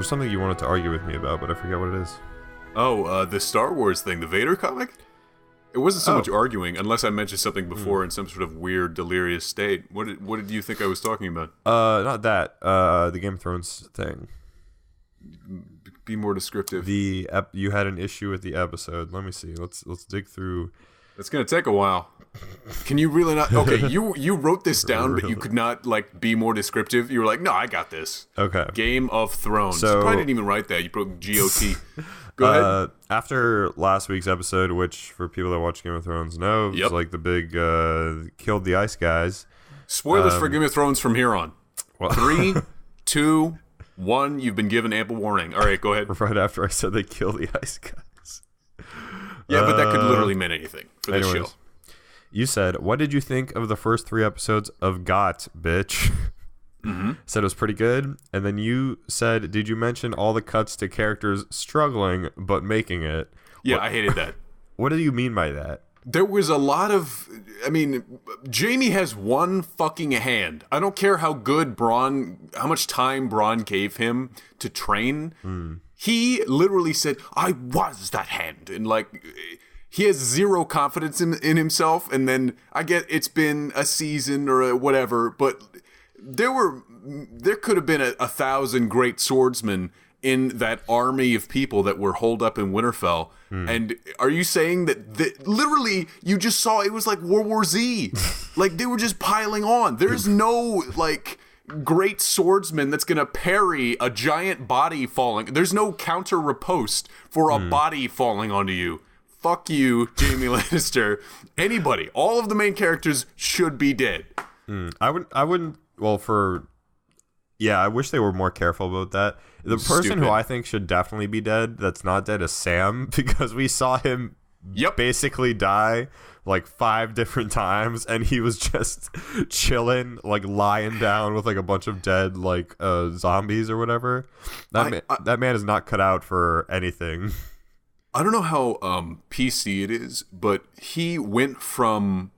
was something you wanted to argue with me about, but I forget what it is. Oh, the Star Wars thing, the Vader comic? It wasn't so much arguing, unless I mentioned something before in some sort of weird, delirious state. What did you think I was talking about? Not that. The Game of Thrones thing. Be more descriptive. You had an issue with the episode. Let me see. Let's dig through. It's gonna take a while. Can you really not? Okay, you wrote this down, but you could not like be more descriptive. You were like, no, I got this. Okay. Game of Thrones. So, you probably didn't even wrote that. You wrote GOT. Go ahead. After last week's episode, which for people that watch Game of Thrones know, it's like the big killed the ice guys. Spoilers for Game of Thrones from here on. Well, 3, 2, 1. You've been given ample warning. All right, go ahead. Right after I said they kill the ice guys. Yeah, but that could literally mean anything for this show. You said, what did you think of the first 3 episodes of GOT, bitch? Mm-hmm. Said it was pretty good. And then you said, did you mention all the cuts to characters struggling but making it? Yeah, I hated that. What do you mean by that? There was a lot of... I mean, Jaime has one fucking hand. I don't care how good how much time Bronn gave him to train. He literally said, I was that hand. And like... He has zero confidence in himself, and then I get it's been a season or whatever, but there could have been 1,000 great swordsmen in that army of people that were holed up in Winterfell. And are you saying that literally you just saw it was like World War Z? Like they were just piling on. There's no like great swordsman that's gonna parry a giant body falling. There's no counter riposte for a body falling onto you. Fuck you, Jaime Lannister. Anybody, all of the main characters should be dead. I wouldn't. Well, I wish they were more careful about that. The person who I think should definitely be dead, that's not dead, is Sam, because we saw him basically die like 5 different times, and he was just chilling, like lying down with like a bunch of dead like zombies or whatever. That man is not cut out for anything. I don't know how PC it is, but he went from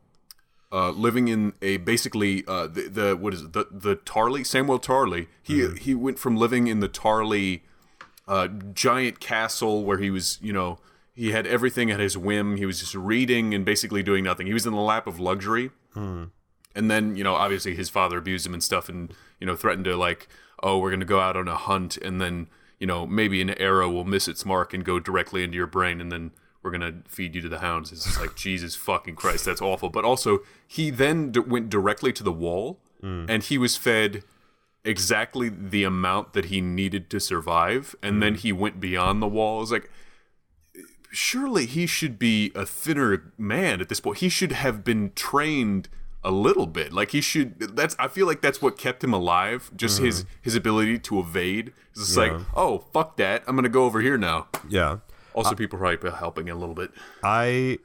living in a basically the Tarly, Samuel Tarly. He went from living in the Tarly giant castle where he was, he had everything at his whim. He was just reading and basically doing nothing. He was in the lap of luxury. And then, obviously his father abused him and stuff and, threatened to like, oh, we're going to go out on a hunt and then maybe an arrow will miss its mark and go directly into your brain, and then we're going to feed you to the hounds. It's just like, Jesus fucking Christ, that's awful. But also, he then went directly to the wall, and he was fed exactly the amount that he needed to survive, and then he went beyond the wall. It was like, surely he should be a thinner man at this point. He should have been trained a little bit. Like he should. I feel like that's what kept him alive. Just his ability to evade. It's just like, oh fuck that, I'm gonna go over here now. Yeah. Also, people probably helping a little bit. I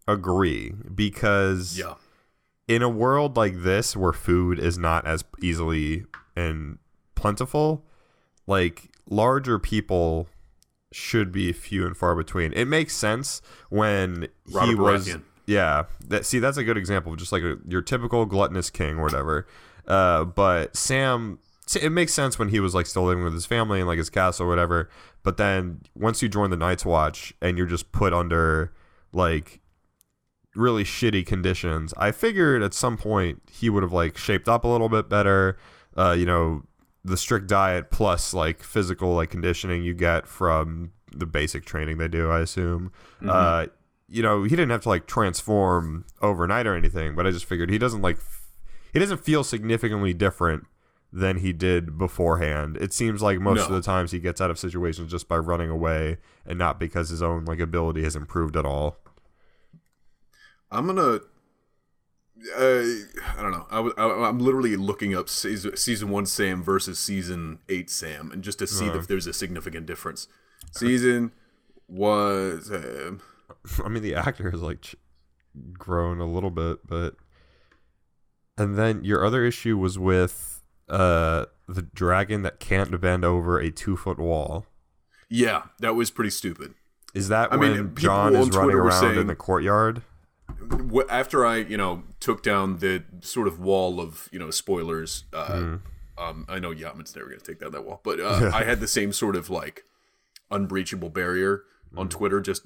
agree because in a world like this where food is not as easily and plentiful, like larger people should be few and far between. It makes sense when Robert he was. Baratheon. Yeah, that's a good example of just like your typical gluttonous king or whatever. But Sam, it makes sense when he was like still living with his family and like his castle or whatever. But then once you join the Night's Watch and you're just put under like really shitty conditions, I figured at some point he would have like shaped up a little bit better. The strict diet plus like physical like conditioning you get from the basic training they do, I assume. He didn't have to like transform overnight or anything, but I just figured he doesn't feel significantly different than he did beforehand. It seems like most of the times he gets out of situations just by running away and not because his own like ability has improved at all. I'm gonna I don't know. I'm literally looking up season 1 Sam versus season 8 Sam, and just to see if there's a significant difference. Season was I mean, the actor has like grown a little bit, but and then your other issue was with the dragon that can't bend over a 2-foot wall. Yeah, that was pretty stupid. Is that when Jon is running around in the courtyard? After I, took down the sort of wall of, spoilers, I know Yammin's never going to take that well, but I had the same sort of like unbreachable barrier on Twitter, just,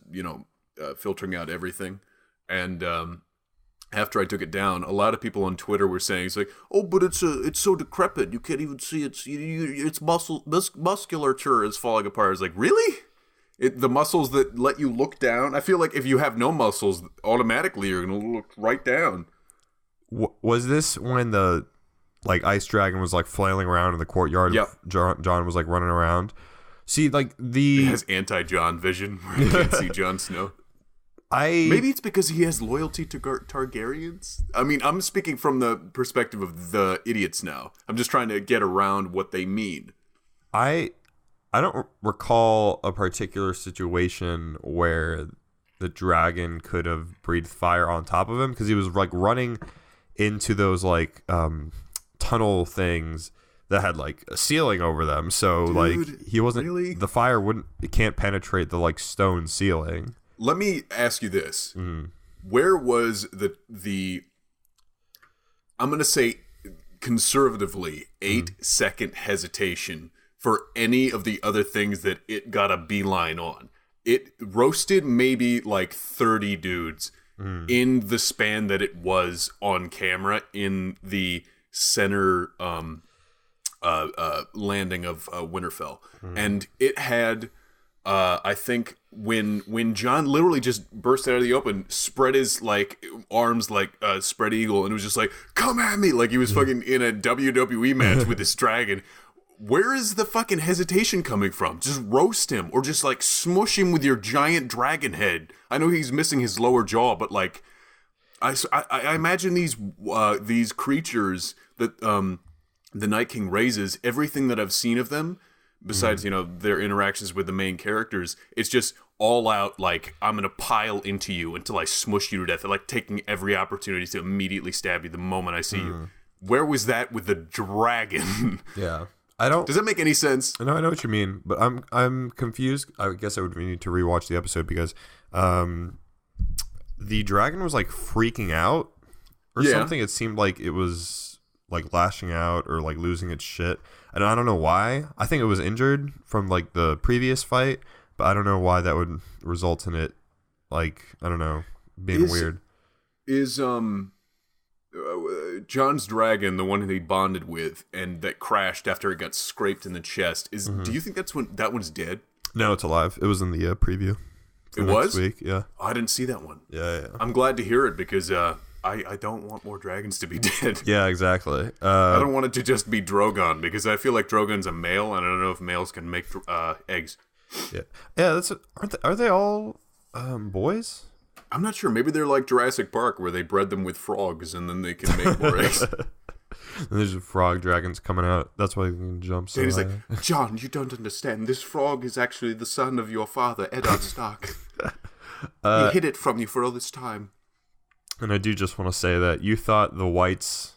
filtering out everything. And after I took it down, a lot of people on Twitter were saying, it's like, oh, but it's so decrepit. You can't even see its musculature is falling apart. It's like, really? The muscles that let you look down? I feel like if you have no muscles, automatically you're going to look right down. Was this when the ice dragon was flailing around in the courtyard? Yep. John was running around. See, He has anti-Jon vision where he can't see Jon Snow. Maybe it's because he has loyalty to Targaryens. I mean, I'm speaking from the perspective of the idiots now. I'm just trying to get around what they mean. I don't recall a particular situation where the dragon could have breathed fire on top of him, because he was running into those tunnel things that had a ceiling over them. So Dude, he wasn't really? The fire can't penetrate the stone ceiling. Let me ask you this. Mm. Where was the I'm going to say conservatively 8-second hesitation for any of the other things that it got a beeline on? It roasted maybe 30 dudes in the span that it was on camera in the center landing of Winterfell. And it had I think when Jon literally just burst out of the open, spread his arms spread eagle, and it was just come at me, he was fucking in a WWE match with this dragon. Where is the fucking hesitation coming from? Just roast him, or just smush him with your giant dragon head. I know he's missing his lower jaw, but I imagine these creatures that the Night King raises, everything that I've seen of them, besides their interactions with the main characters, it's just all out I'm gonna pile into you until I smush you to death. They're taking every opportunity to immediately stab you the moment I see you. Where was that with the dragon? Yeah, I don't. Does that make any sense? No, I know what you mean, but I'm confused. I guess I would need to rewatch the episode, because the dragon was freaking out or something. It seemed like it was lashing out or losing its shit. And I don't know why. I think it was injured from the previous fight, but I don't know why that would result in it I don't know, being weird. Is Jon's dragon the one that he bonded with and that crashed after it got scraped in the chest? Do you think that's when that one's dead? No, it's alive. It was in the preview. It was? Next week, yeah. Oh, I didn't see that one. Yeah. I'm glad to hear it, because I don't want more dragons to be dead. Yeah, exactly. I don't want it to just be Drogon, because I feel like Drogon's a male, and I don't know if males can make eggs. Yeah. Are they all boys? I'm not sure. Maybe they're like Jurassic Park, where they bred them with frogs, and then they can make more eggs. And there's frog dragons coming out. That's why you can jump so he's high. Jon, you don't understand. This frog is actually the son of your father, Eddard Stark. He hid it from you for all this time. And I do just want to say that you thought the whites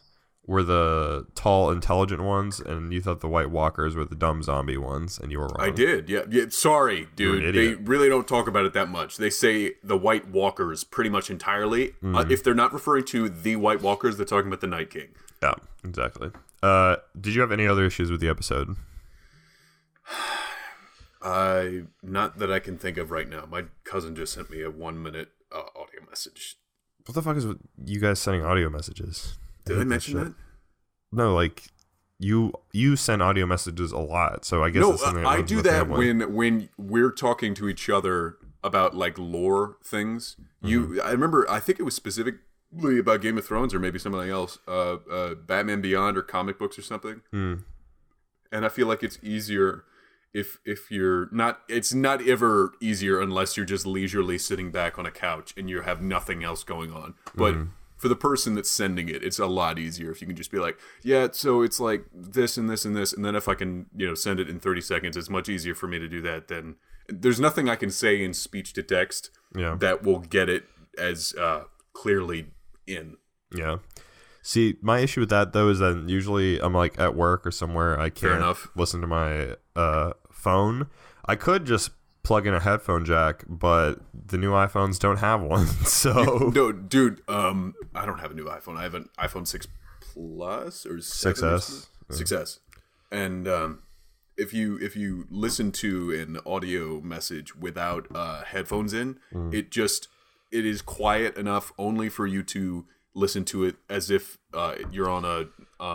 were the tall, intelligent ones, and you thought the White Walkers were the dumb zombie ones, and you were wrong. I did, yeah. Sorry, dude. They really don't talk about it that much. They say the White Walkers pretty much entirely. If they're not referring to the White Walkers, they're talking about the Night King. Yeah, exactly. Did you have any other issues with the episode? Not that I can think of right now. My cousin just sent me a 1-minute audio message. What the fuck is with you guys sending audio messages? Did I mention that? No, you send audio messages a lot, so I guess no. That's something I do that when we're talking to each other about lore things. I remember. I think it was specifically about Game of Thrones, or maybe something else. Batman Beyond, or comic books, or something. And I feel like it's easier if you're not. It's not ever easier unless you're just leisurely sitting back on a couch and you have nothing else going on. But for the person that's sending it, it's a lot easier if you can just be like, yeah, so it's like this and this and this, and then if I can, send it in 30 seconds, it's much easier for me to do that than there's nothing I can say in speech to text that will get it as clearly in. Yeah. See, my issue with that though is that usually I'm at work or somewhere I can't listen to my phone. I could just plug in a headphone jack, but the new iPhones don't have one. So no, dude, I don't have a new iPhone. I have an iPhone 6 Plus or 6S. success. And if you listen to an audio message without headphones in, it is quiet enough only for you to listen to it as if you're on a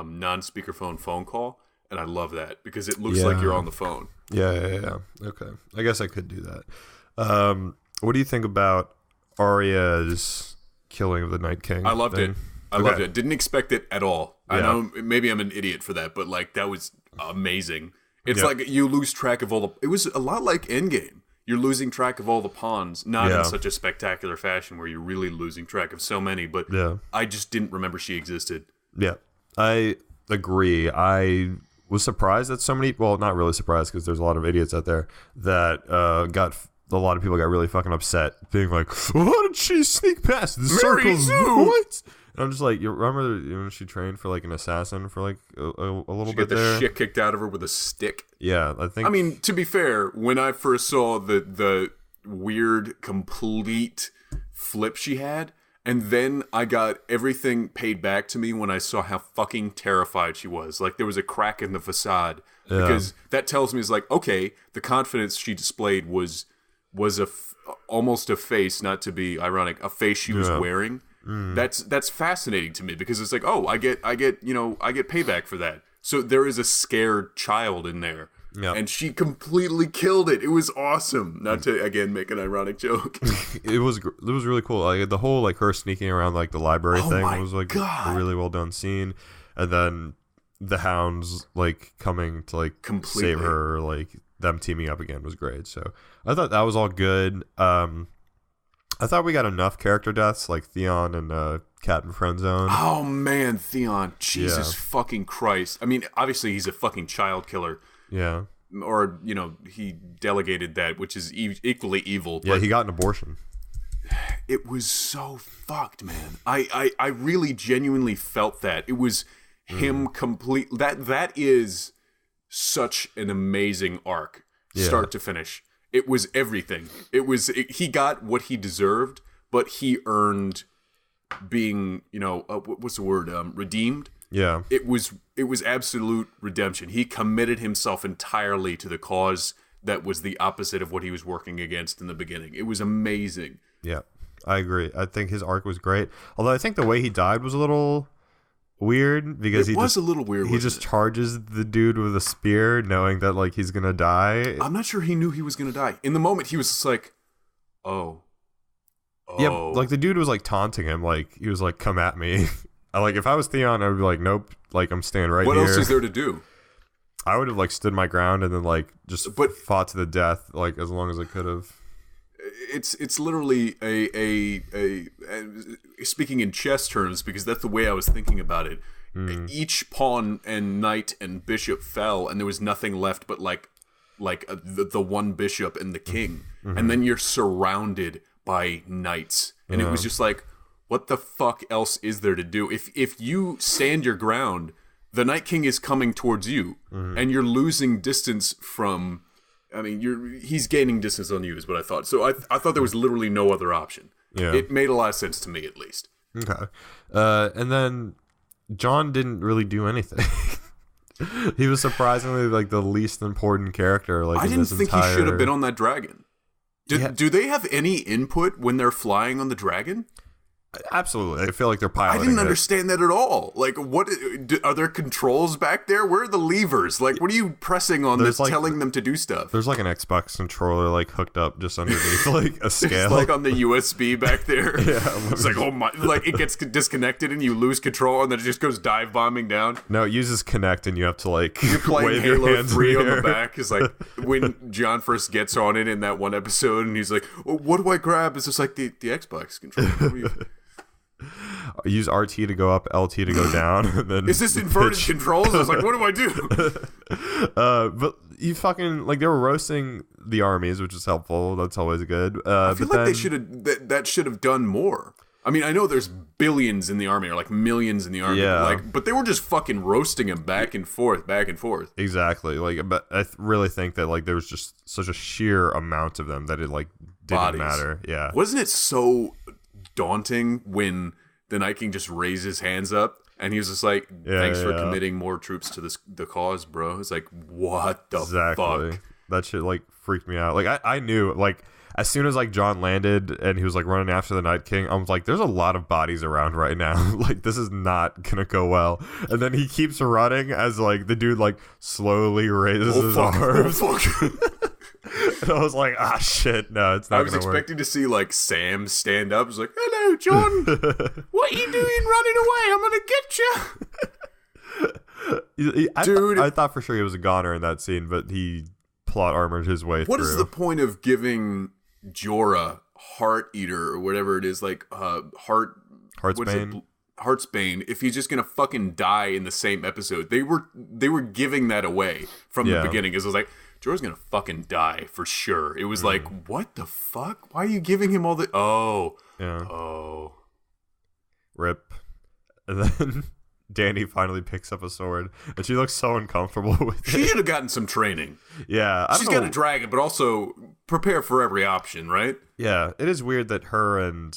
non-speakerphone phone call. And I love that because it looks like you're on the phone. Yeah. Okay. I guess I could do that. What do you think about Arya's killing of the Night King? I loved thing? it. I loved it. Didn't expect it at all. I know maybe I'm an idiot for that, but like that was amazing. It's like you lose track of all the... It was a lot like Endgame. You're losing track of all the pawns, not in such a spectacular fashion where you're really losing track of so many, but I just didn't remember she existed. Yeah. I agree. I was surprised that so many... Well, not really surprised because there's a lot of idiots out there that got... A lot of people got really fucking upset, being like, "How did she sneak past the circles? What?" And I'm just like, you remember when she trained for like an assassin for like a little bit there? Get the shit kicked out of her with a stick. Yeah, I think. I mean, to be fair, when I first saw the weird complete flip she had, and then I got everything paid back to me when I saw how fucking terrified she was. Like there was a crack in the facade because that tells me it's like, okay, the confidence she displayed was almost a face, not to be ironic, a face she was wearing. That's fascinating to me because it's like, oh, I get payback for that. So there is a scared child in there, and she completely killed it. It was awesome. Not to again make an ironic joke. It was really cool. Like the whole like her sneaking around like the library thing was like a really well done scene, and then the hounds like coming to like save her, like them teaming up again was great. So I thought that was all good. I thought we got enough character deaths like Theon and Cat in Friend Zone. Oh man, Theon. Jesus fucking Christ. I mean, obviously he's a fucking child killer. Yeah. Or, he delegated that, which is equally evil. Yeah, he got an abortion. It was so fucked, man. I really genuinely felt that. It was him complete. That is such an amazing arc, start to finish. It was everything. He got what he deserved, but he earned being, what's the word? Redeemed. Yeah. It was absolute redemption. He committed himself entirely to the cause that was the opposite of what he was working against in the beginning. It was amazing. Yeah, I agree. I think his arc was great. Although I think the way he died was a little weird because he just charges the dude with a spear knowing that like he's gonna die. I'm not sure he knew he was gonna die. In the moment he was just like, oh. Yeah, like the dude was like taunting him, like he was like, come at me. Like if I was Theon, I would be like, nope, like I'm staying right here. What else is there to do? I would have like stood my ground and then like just fought to the death, like as long as I could have. It's literally a speaking in chess terms, because that's the way I was thinking about it. Each pawn and knight and bishop fell, and there was nothing left but the one bishop and the king, and then you're surrounded by knights, and it was just like, what the fuck else is there to do? If you stand your ground, the Night King is coming towards you, and you're losing distance from. I mean, he's gaining distance on you, is what I thought. So I thought there was literally no other option. Yeah, it made a lot of sense to me, at least. Okay, and then Jon didn't really do anything. He was surprisingly like the least important character. Like I didn't think he should have been on that dragon. Do they have any input when they're flying on the dragon? Absolutely. I feel like they're piloting. I didn't understand that at all. Like, what are there controls back there? Where are the levers? Like, what are you pressing on that's like, telling them to do stuff? There's like an Xbox controller like hooked up just underneath like a scale. It's like on the USB back there. Yeah, it's like, oh my, like it gets disconnected and you lose control and then it just goes dive bombing down. No, it uses Kinect and you have to like you're playing Halo 3 on the back. It's like when Jon first gets on it in that one episode and he's like, oh, what do I grab? It's just like the Xbox controller. Use RT to go up, LT to go down. And then is this inverted controls? I was like, what do I do? But you fucking like they were roasting the armies, which is helpful. That's always good. I feel like they should have that should have done more. I mean, I know there's billions in the army or like millions in the army, but they were just fucking roasting him back and forth, back and forth. Exactly. Like, but I really think that like there was just such a sheer amount of them that it like didn't matter. Yeah. Wasn't it so daunting when the Night King just raised his hands up And he was just like, thanks for committing more troops to the cause, bro. It's like, what the fuck? That shit like freaked me out. Like I knew like as soon as like Jon landed and he was like running after the Night King, I was like, there's a lot of bodies around right now. Like this is not gonna go well. And then he keeps running as like the dude like slowly raises his arms. And I was like, shit, no, it's not. I was expecting to see like Sam stand up. He's like, hello, Jon. What are you doing running away? I'm gonna get you. Dude, I thought for sure he was a goner in that scene, but he plot armored his way through. What is the point of giving Jorah Heart Eater or whatever it is, like Heartsbane? Heartsbane, if he's just gonna fucking die in the same episode. They were giving that away from the beginning. It was like, Jorah's gonna fucking die for sure. It was like, what the fuck? Why are you giving him all the rip. And then Dany finally picks up a sword, and she looks so uncomfortable with it. She should have gotten some training. Yeah. She's got a dragon, but also prepare for every option, right? Yeah. It is weird that her and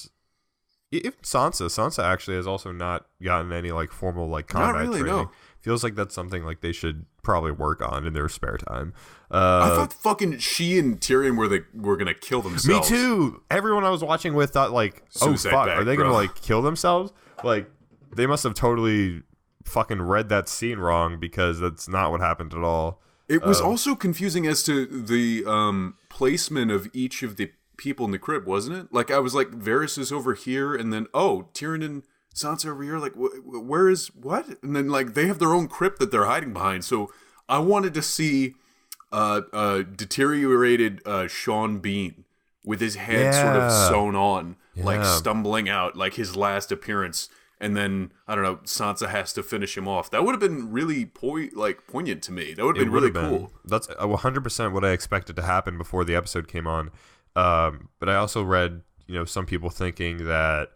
even Sansa actually has also not gotten any like formal like combat training. No. Feels like that's something like they should probably work on in their spare time. I thought fucking she and Tyrion were gonna kill themselves. Me too. Everyone I was watching with thought like, Suicide fuck, pact, are they gonna like kill themselves? Like they must have totally fucking read that scene wrong, because that's not what happened at all. It was also confusing as to the placement of each of the people in the crypt, wasn't it? Like I was like, Varys is over here, and then Tyrion and Sansa over here. Like where is what? And then like they have their own crypt that they're hiding behind. So I wanted to see deteriorated Sean Bean with his head sort of sewn on, like stumbling out, like his last appearance. And then, I don't know, Sansa has to finish him off. That would have been really poignant to me. That would have been really cool. That's 100% what I expected to happen before the episode came on. But I also read, some people thinking that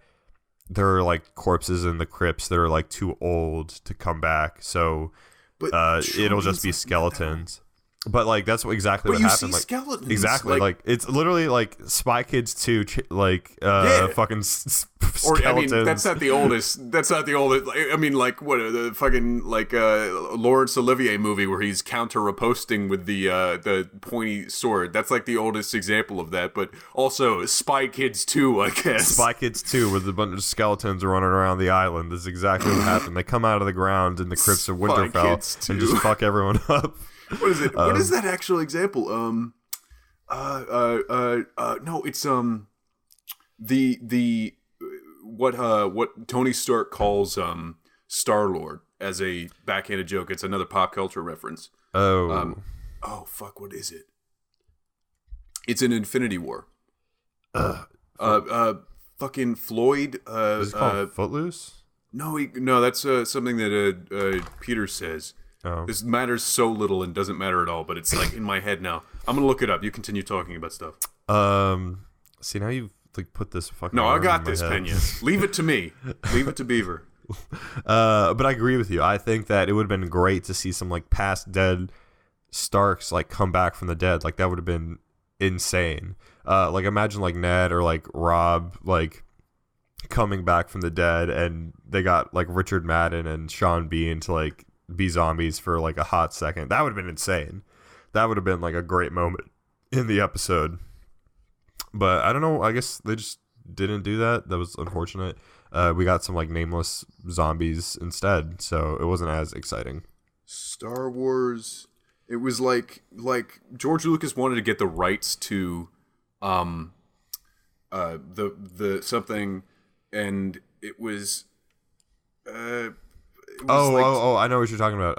there are like corpses in the crypts that are like too old to come back. So it'll just be skeletons. But like that's exactly what happened. Like skeletons. Exactly. Like it's literally like Spy Kids 2 fucking skeletons. Or I mean, that's not the oldest. That's not the oldest. I mean, like what the fucking Laurence Olivier movie where he's counter-riposting with the pointy sword. That's like the oldest example of that. But also Spy Kids 2, I guess. Spy Kids 2 with a bunch of skeletons running around the island. This is exactly what happened. They come out of the ground in the crypts of Winterfell and just fuck everyone up. What is it? What is that actual example? No, it's what Tony Stark calls Star-Lord as a backhanded joke. It's another pop culture reference. Oh. Fuck, what is it? It's an Infinity War. Fucking Floyd. Is it called Footloose? No, that's something that Peter says. Oh. This matters so little and doesn't matter at all, but it's like in my head now. I'm gonna look it up. You continue talking about stuff. See, now you've like put this fucking. No, I got this, Pena. Leave it to me. Leave it to Beaver. But I agree with you. I think that it would have been great to see some like past dead Starks like come back from the dead. Like that would have been insane. Like imagine like Ned or like Rob like coming back from the dead, and they got like Richard Madden and Sean Bean to like be zombies for like a hot second. That would have been insane. That would have been like a great moment in the episode. But I don't know, I guess they just didn't do that. That was unfortunate. We got some like nameless zombies instead, so it wasn't as exciting. Star Wars, it was like George Lucas wanted to get the rights to the something, and it was I know what you're talking about.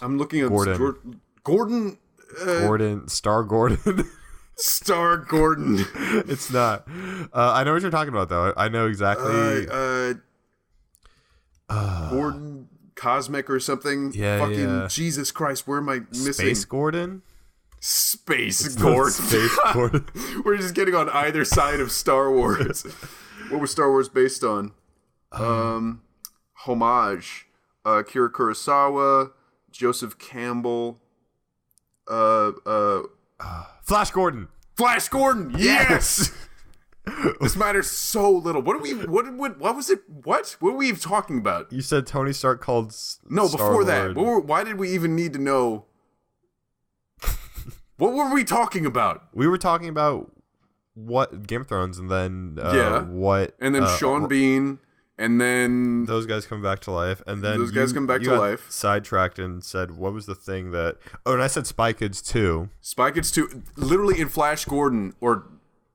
I'm looking at Gordon. Gordon. Star Gordon. Star Gordon. It's not. I know what you're talking about, though. I know exactly. Gordon Cosmic or something. Yeah, fucking Jesus Christ, where am I missing? Space Gordon? Space Gordon. Space Gordon. We're just getting on either side of Star Wars. What was Star Wars based on? Homage. Kira Kurosawa, Joseph Campbell, Flash Gordon. Flash Gordon, yes! This matters so little. What was it? What were we even talking about? You said Tony Stark called No, before Star-Lord. that. Why did we even need to know? What were we talking about? We were talking about what Game of Thrones, and then what, and then Sean Bean, and then those guys come back to life, and then you got sidetracked and said, what was the thing that? Oh, and I said Spy Kids 2. Spy Kids 2, literally in Flash Gordon, or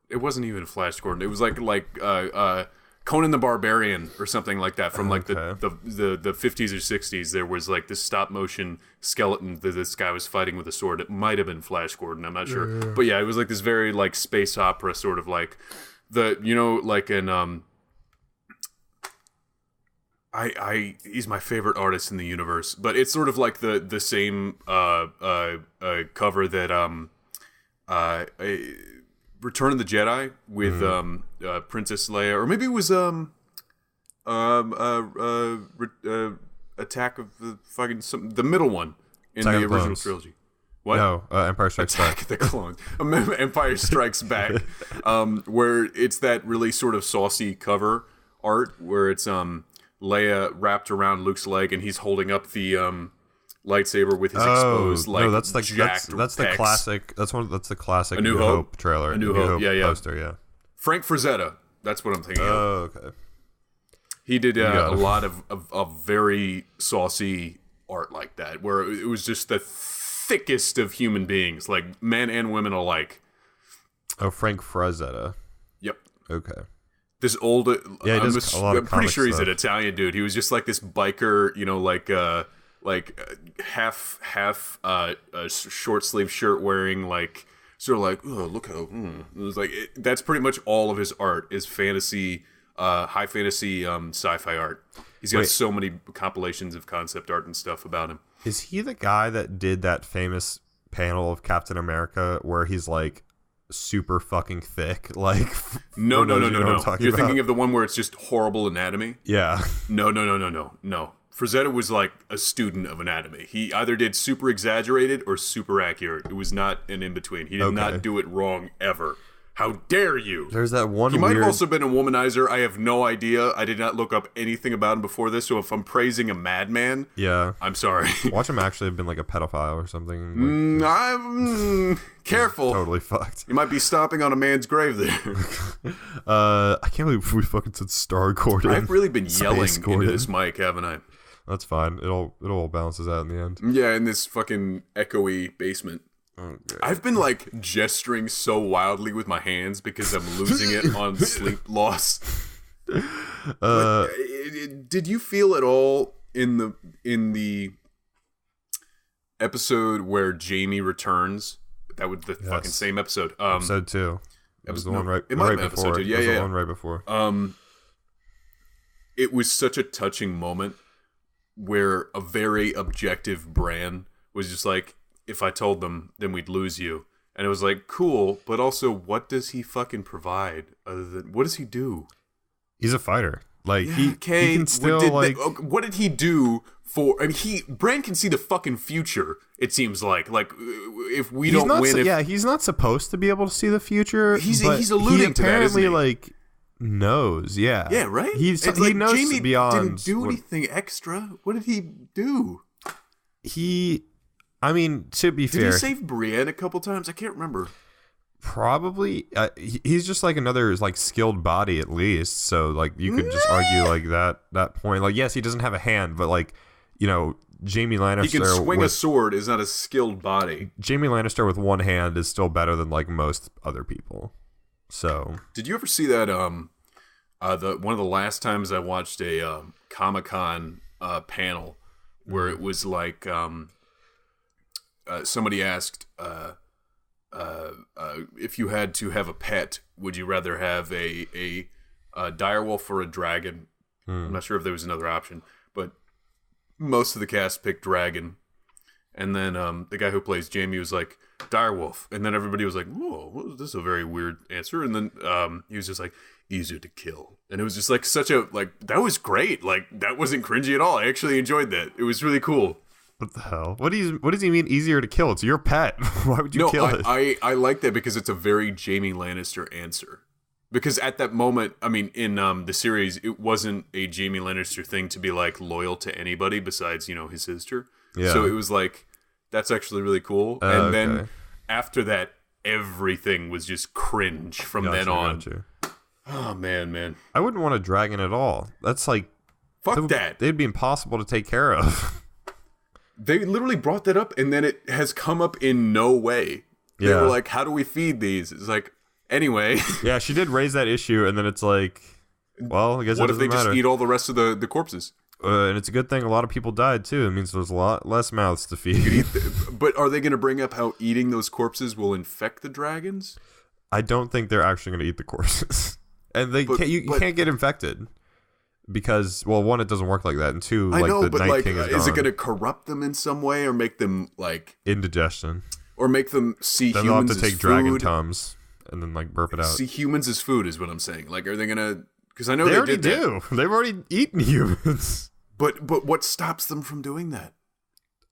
it wasn't even Flash Gordon. It was like Conan the Barbarian or something like that from like the 50s or 60s. There was like this stop motion skeleton that this guy was fighting with a sword. It might have been Flash Gordon, I'm not sure. But yeah, it was like this very like space opera sort of like like an he's my favorite artist in the universe, but it's sort of like the same cover that Return of the Jedi with Princess Leia, or maybe it was Attack of the fucking the middle one in the original trilogy. What? No, Empire Strikes Back. Attack the Clones. Empire Strikes Back, where it's that really sort of saucy cover art where it's Leia wrapped around Luke's leg and he's holding up the lightsaber with his exposed that's the pecs. classic. That's the classic A New Hope trailer. A New Hope, yeah. Poster, yeah. Frank Frazetta, that's what I'm thinking of. Oh, okay. He did a lot of very saucy art like that, where it was just the thickest of human beings, like men and women alike. Oh, Frank Frazetta. Yep. Okay. This old, I'm pretty sure he's stuff. an Italian dude. He was just like this biker, half short sleeve shirt wearing, like sort of like, oh, look how it was like that's pretty much all of his art is fantasy, high fantasy, sci-fi art. He's got so many compilations of concept art and stuff about him. Is he the guy that did that famous panel of Captain America where he's like super fucking thick? Like, no. You're thinking of the one where it's just horrible anatomy? Yeah. No. Frazetta was like a student of anatomy. He either did super exaggerated or super accurate. It was not an in-between. He did not do it wrong ever. How dare you? There's that one He might have also been a womanizer. I have no idea. I did not look up anything about him before this, so if I'm praising a madman, I'm sorry. Watch him actually have been like a pedophile or something. I'm careful. Totally fucked. You might be stomping on a man's grave there. I can't believe we fucking said Star Gordon. I've really been yelling into this mic, haven't I? That's fine. It all balances out in the end. Yeah, in this fucking echoey basement. Okay. I've been like gesturing so wildly with my hands because I'm losing it on sleep loss. Did you feel at all in the episode where Jaime returns? That was the fucking same episode. Episode 2. It was the one right before. Episode 2. Yeah, the one right before. It was such a touching moment where a very objective Bran was just like, if I told them, then we'd lose you. And it was like, cool, but also, what does he fucking provide? Other than, what does he do? He's a fighter. Like, he can still, what did he do for... I mean, Bran can see the fucking future, it seems like. Like, if we don't win... he's not supposed to be able to see the future. He's alluding to that, isn't he? Like, knows, yeah. Yeah, right? He knows Jaime beyond... didn't do anything extra. What did he do? I mean, to be fair... Did he save Brienne a couple times? I can't remember. Probably. He's just like another like skilled body at least. So like you could just argue like that point. Like, yes, he doesn't have a hand, but like, you know, Jaime Lannister... He can swing a sword is not a skilled body. Jaime Lannister with one hand is still better than like most other people. So... Did you ever see that one of the last times I watched a Comic-Con panel where it was like somebody asked if you had to have a pet, would you rather have a direwolf or a dragon? I'm not sure if there was another option, but most of the cast picked dragon. And then the guy who plays Jaime was like, direwolf. And then everybody was like, whoa, well, this is a very weird answer. And then he was just like, easier to kill. And it was just like such a, like, that was great. Like, that wasn't cringy at all. I actually enjoyed that. It was really cool. What the hell? What does he mean easier to kill? It's your pet. Why would you kill it? I like that because it's a very Jaime Lannister answer. Because at that moment, I mean, in the series, it wasn't a Jaime Lannister thing to be like loyal to anybody besides, you know, his sister. Yeah. So it was like, that's actually really cool. And then after that, everything was just cringe from then on. Gotcha. Oh, man. I wouldn't want a dragon at all. That's like... Fuck that. They'd be impossible to take care of. They literally brought that up, and then it has come up in no way. They were like, how do we feed these? It's like, anyway. Yeah, she did raise that issue, and then it's like, well, I guess what it if they matter. just eat all the rest of the corpses? And it's a good thing a lot of people died, too. It means there's a lot less mouths to feed. But are they going to bring up how eating those corpses will infect the dragons? I don't think they're actually going to eat the corpses. And you can't get infected. Because, well, one, it doesn't work like that, and two, I know, the but Night like, King is gone. Is it going to corrupt them in some way, or make them like indigestion, or make them see then humans they'll have to as take food? dragon tums and then like burp it out. See humans as food is what I'm saying. Like, are they going to? Because I know they already did do. That. They've already eaten humans. But what stops them from doing that?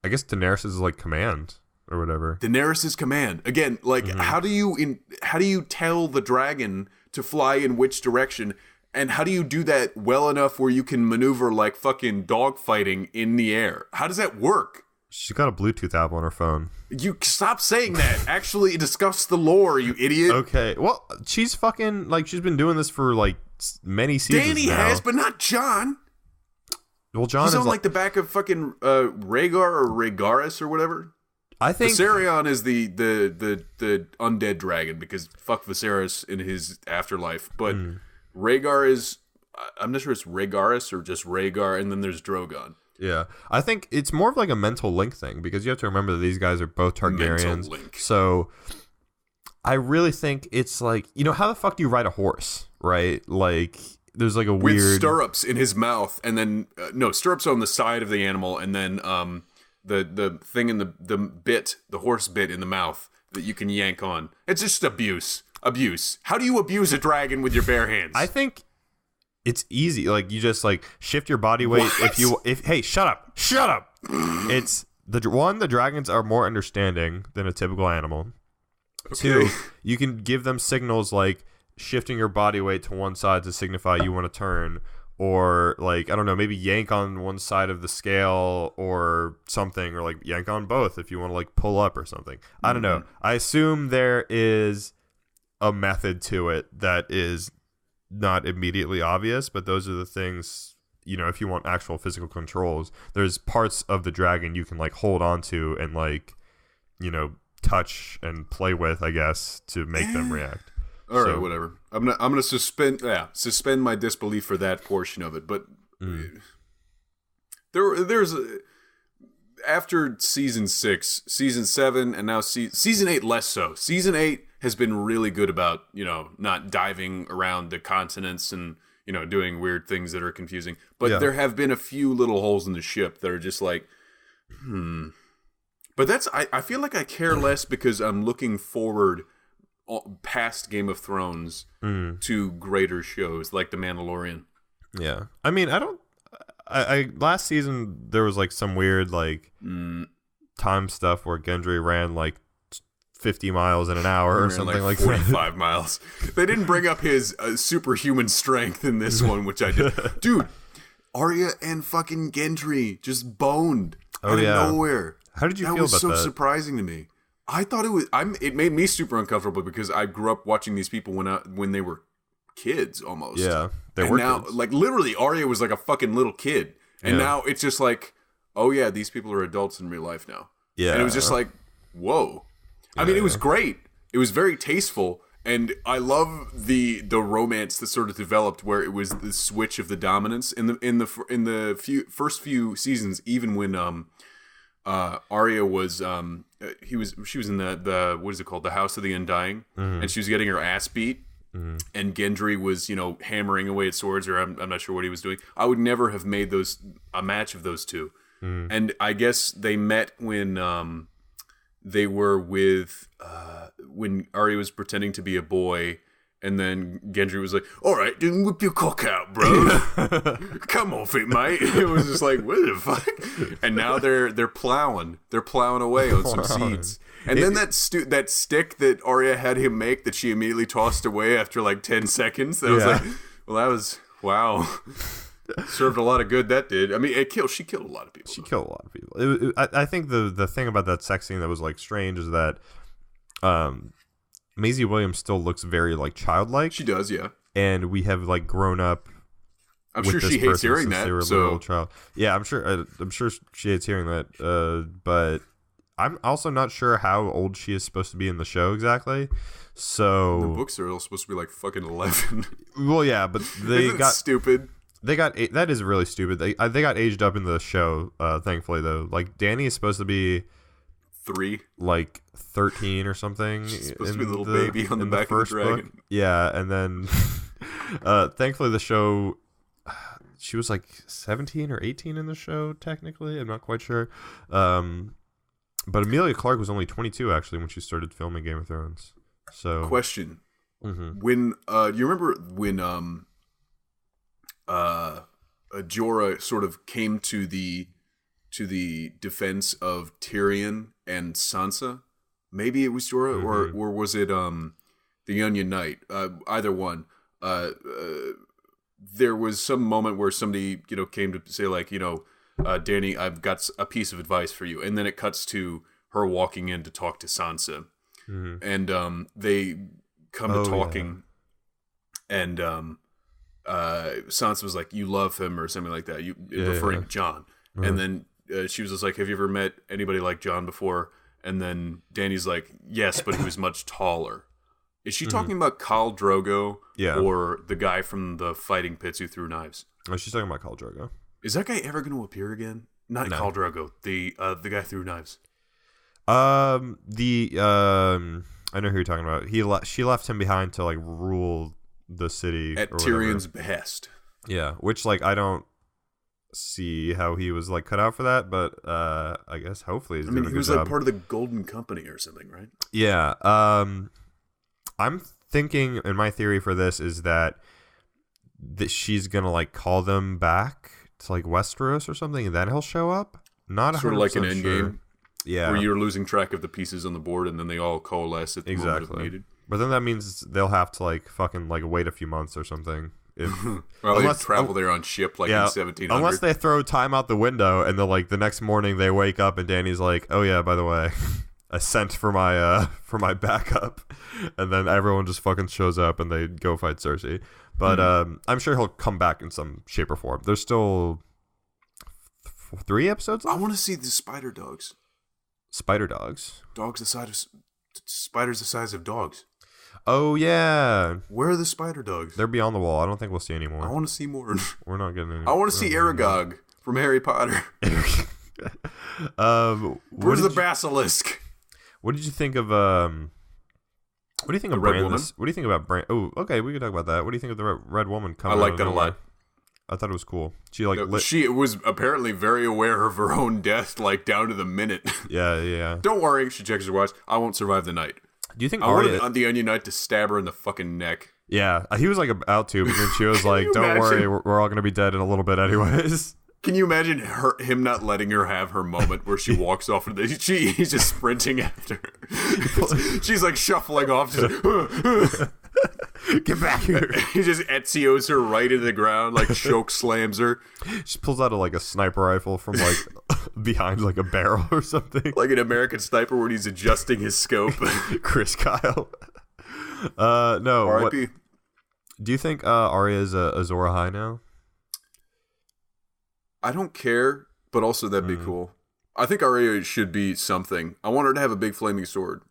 I guess Daenerys' like command or whatever. Daenerys' command again. Like, how do you tell the dragon to fly in which direction? And how do you do that well enough where you can maneuver like fucking dogfighting in the air? How does that work? She's got a Bluetooth app on her phone. You stop saying that. Actually discuss the lore, you idiot. Okay. Well, she's fucking like she's been doing this for like many seasons Dany now. has, but not Jon. Well, Jon He's is on like the back of fucking Rhaegar or Rhaegaris or whatever. I think Viserion is the undead dragon because fuck Viserys in his afterlife, but. Rhaegar is, I'm not sure it's Rhaegaris or just Rhaegar, and then there's Drogon. Yeah, I think it's more of like a mental link thing because you have to remember that these guys are both Targaryens. So I really think it's like, you know, how the fuck do you ride a horse, right? Like there's like a weird... With stirrups in his mouth, and then, no, stirrups on the side of the animal, and then the thing in the horse bit in the mouth that you can yank on. It's just abuse. How do you abuse a dragon with your bare hands? I think it's easy. Like you just like shift your body weight. What? Hey, shut up. It's the dragons are more understanding than a typical animal. Okay. Two, you can give them signals like shifting your body weight to one side to signify you want to turn, or like, I don't know, maybe yank on one side of the scale or something, or like yank on both if you want to like pull up or something. I don't know. I assume there is a method to it that is not immediately obvious, but those are the things, you know, if you want actual physical controls, there's parts of the dragon you can like hold on to and like, you know, touch and play with, I guess, to make them react. All right, whatever. I'm gonna suspend my disbelief for that portion of it, but there's after season 6, season 7, and now season 8 less so. Season 8 has been really good about, you know, not diving around the continents and, you know, doing weird things that are confusing. But there have been a few little holes in the ship that are just like, But that's, I feel like I care less because I'm looking forward past Game of Thrones to greater shows like The Mandalorian. Yeah. I mean, I last season there was like some weird like time stuff where Gendry ran like 50 miles in an hour or something like 45 miles. They didn't bring up his superhuman strength in this one, which I did. Dude, Arya and fucking Gendry just boned out of nowhere. How did you feel about that? That was so surprising to me. I thought it was. It made me super uncomfortable because I grew up watching these people when they were kids almost. Yeah, they were. Now, kids. Like literally, Arya was like a fucking little kid, and now it's just like, oh yeah, these people are adults in real life now. Yeah, and it was just like, whoa. Yeah. I mean, it was great. It was very tasteful, and I love the romance that sort of developed where it was the switch of the dominance in the first few seasons, even when Arya was she was in the what is it called, the House of the Undying, and she was getting her ass beat, and Gendry was, you know, hammering away at swords, or I'm not sure what he was doing. I would never have made a match of those two, and I guess they met when they were with when Arya was pretending to be a boy, And then Gendry was like, all right, then whip your cock out, bro. Come off it, mate. It was just like, what the fuck? And now they're plowing. They're plowing away on some seeds. And then that stick that Arya had him make that she immediately tossed away after like 10 seconds. That was like, well, that was, wow. Served a lot of good, that did. I mean, she killed a lot of people. She killed a lot of people. I think the thing about that sex scene that was like strange is that Maisie Williams still looks very like childlike. She does, yeah. And we have like grown up. I'm sure she hates hearing that. So child. Yeah, I'm sure she hates hearing that. But I'm also not sure how old she is supposed to be in the show exactly. So the books are all supposed to be like fucking 11. Well, yeah, but they Isn't got stupid. That is really stupid. They got aged up in the show. Thankfully, though, like Dany is supposed to be 3, like 13 or something. She's supposed to be a little baby on the back of the dragon. Book. Yeah, and then thankfully the show, she was like 17 or 18 in the show. Technically, I'm not quite sure. But Emilia Clarke was only 22 actually when she started filming Game of Thrones. So question: When you remember when Jorah sort of came to the defense of Tyrion and Sansa? Maybe it was Jorah, or was it the Onion Knight? Either one. There was some moment where somebody came to say like Dany, I've got a piece of advice for you, and then it cuts to her walking in to talk to Sansa, and they come to talking, and Sansa was like, "You love him," or something like that. Referring to Jon, and then she was just like, "Have you ever met anybody like Jon before?" And then Dany's like, "Yes, but he was much taller." Is she talking about Khal Drogo, or the guy from the fighting pits who threw knives? Oh, she's talking about Khal Drogo. Is that guy ever going to appear again? Not Khal Drogo, the guy who threw knives. I know who you're talking about. She left him behind to like rule the city at Tyrion's behest. Yeah, which like I don't see how he was like cut out for that, but I guess hopefully he's doing a good job. He was like part of the Golden Company or something, right? Yeah. I'm thinking, and my theory for this is that she's gonna like call them back to like Westeros or something, and then he'll show up. Not sort of like an endgame. Yeah, where you're losing track of the pieces on the board, and then they all coalesce at the moment of needed. But then that means they'll have to like fucking like wait a few months or something. Well, they travel there on ship like in 1700. Unless they throw time out the window, and then like the next morning they wake up and Dany's like, "Oh yeah, by the way, I sent for my backup," and then everyone just fucking shows up and they go fight Cersei. But I'm sure he'll come back in some shape or form. There's still 3 episodes left? I want to see the spider dogs. Spider dogs? Spiders the size of dogs. Oh, yeah. Where are the spider dogs? They're beyond the wall. I don't think we'll see any more. I want to see more. We're not getting any. I want to see Aragog from Harry Potter. Where's the basilisk? What did you think of what do you think of Red Woman? What do you think about Bran? Oh, okay, we can talk about that. What do you think of the Red Woman coming? I like that a lot. I thought it was cool. She like she was apparently very aware of her own death, like down to the minute. Yeah. Don't worry, she checks her watch. I won't survive the night. Do you think I wanted the Onion Knight to stab her in the fucking neck? Yeah, he was like about to, but then she was like, "Don't worry, we're all gonna be dead in a little bit, anyways." Can you imagine him not letting her have her moment where she walks off and he's just sprinting after her? She's like shuffling off. Just, get back here. He just Ezio's her right into the ground, like choke slams her. She pulls out a sniper rifle from like behind like a barrel or something. Like an American Sniper when he's adjusting his scope. Chris Kyle. No. R.I.P. Do you think Arya is a Azor Ahai now? I don't care, but also that'd be cool. I think Arya should be something. I want her to have a big flaming sword.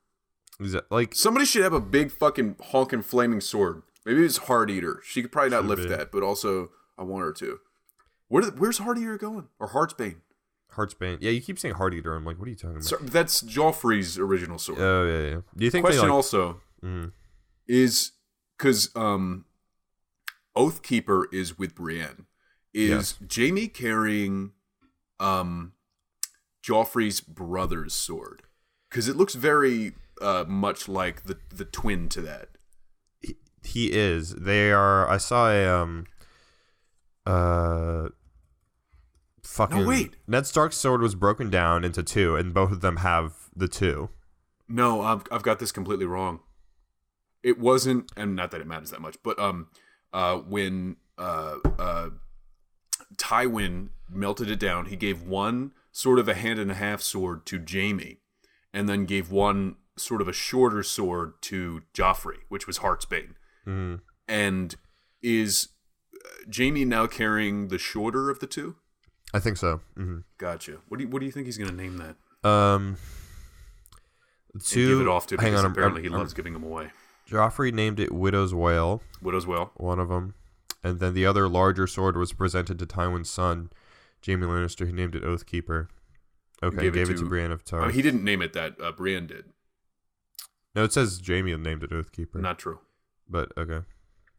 Like somebody should have a big fucking honking flaming sword. Maybe it's Heart Eater. She could probably not lift that, but also I want her to. Where's Heart Eater going? Or Heartsbane? Heartsbane. Yeah, you keep saying Heart Eater. I'm like, what are you talking about? So, that's Joffrey's original sword. Oh yeah. Do you think? Question also is because Oathkeeper is with Brienne. Is Jaime carrying Joffrey's brother's sword? Because it looks very much like the twin to that. He is. They are. I saw a fucking. No, wait. Ned Stark's sword was broken down into 2, and both of them have the 2. No, I've got this completely wrong. It wasn't, and not that it matters that much, but when Tywin melted it down, he gave one sort of a hand and a half sword to Jaime, and then gave one sort of a shorter sword to Joffrey, which was Heartsbane. Mm-hmm. And is Jaime now carrying the shorter of the 2? I think so. Mm-hmm. Gotcha. What do you think he's going to name that? 2. Give it off to, because apparently he I'm, loves giving them away. Joffrey named it Widow's Wail. Widow's Wail. One of them. And then the other larger sword was presented to Tywin's son, Jaime Lannister. He named it Oathkeeper. Okay, gave it to Brienne of Tarth. He didn't name it that. Brienne did. No, it says Jaime named it Oathkeeper. Not true. But, okay.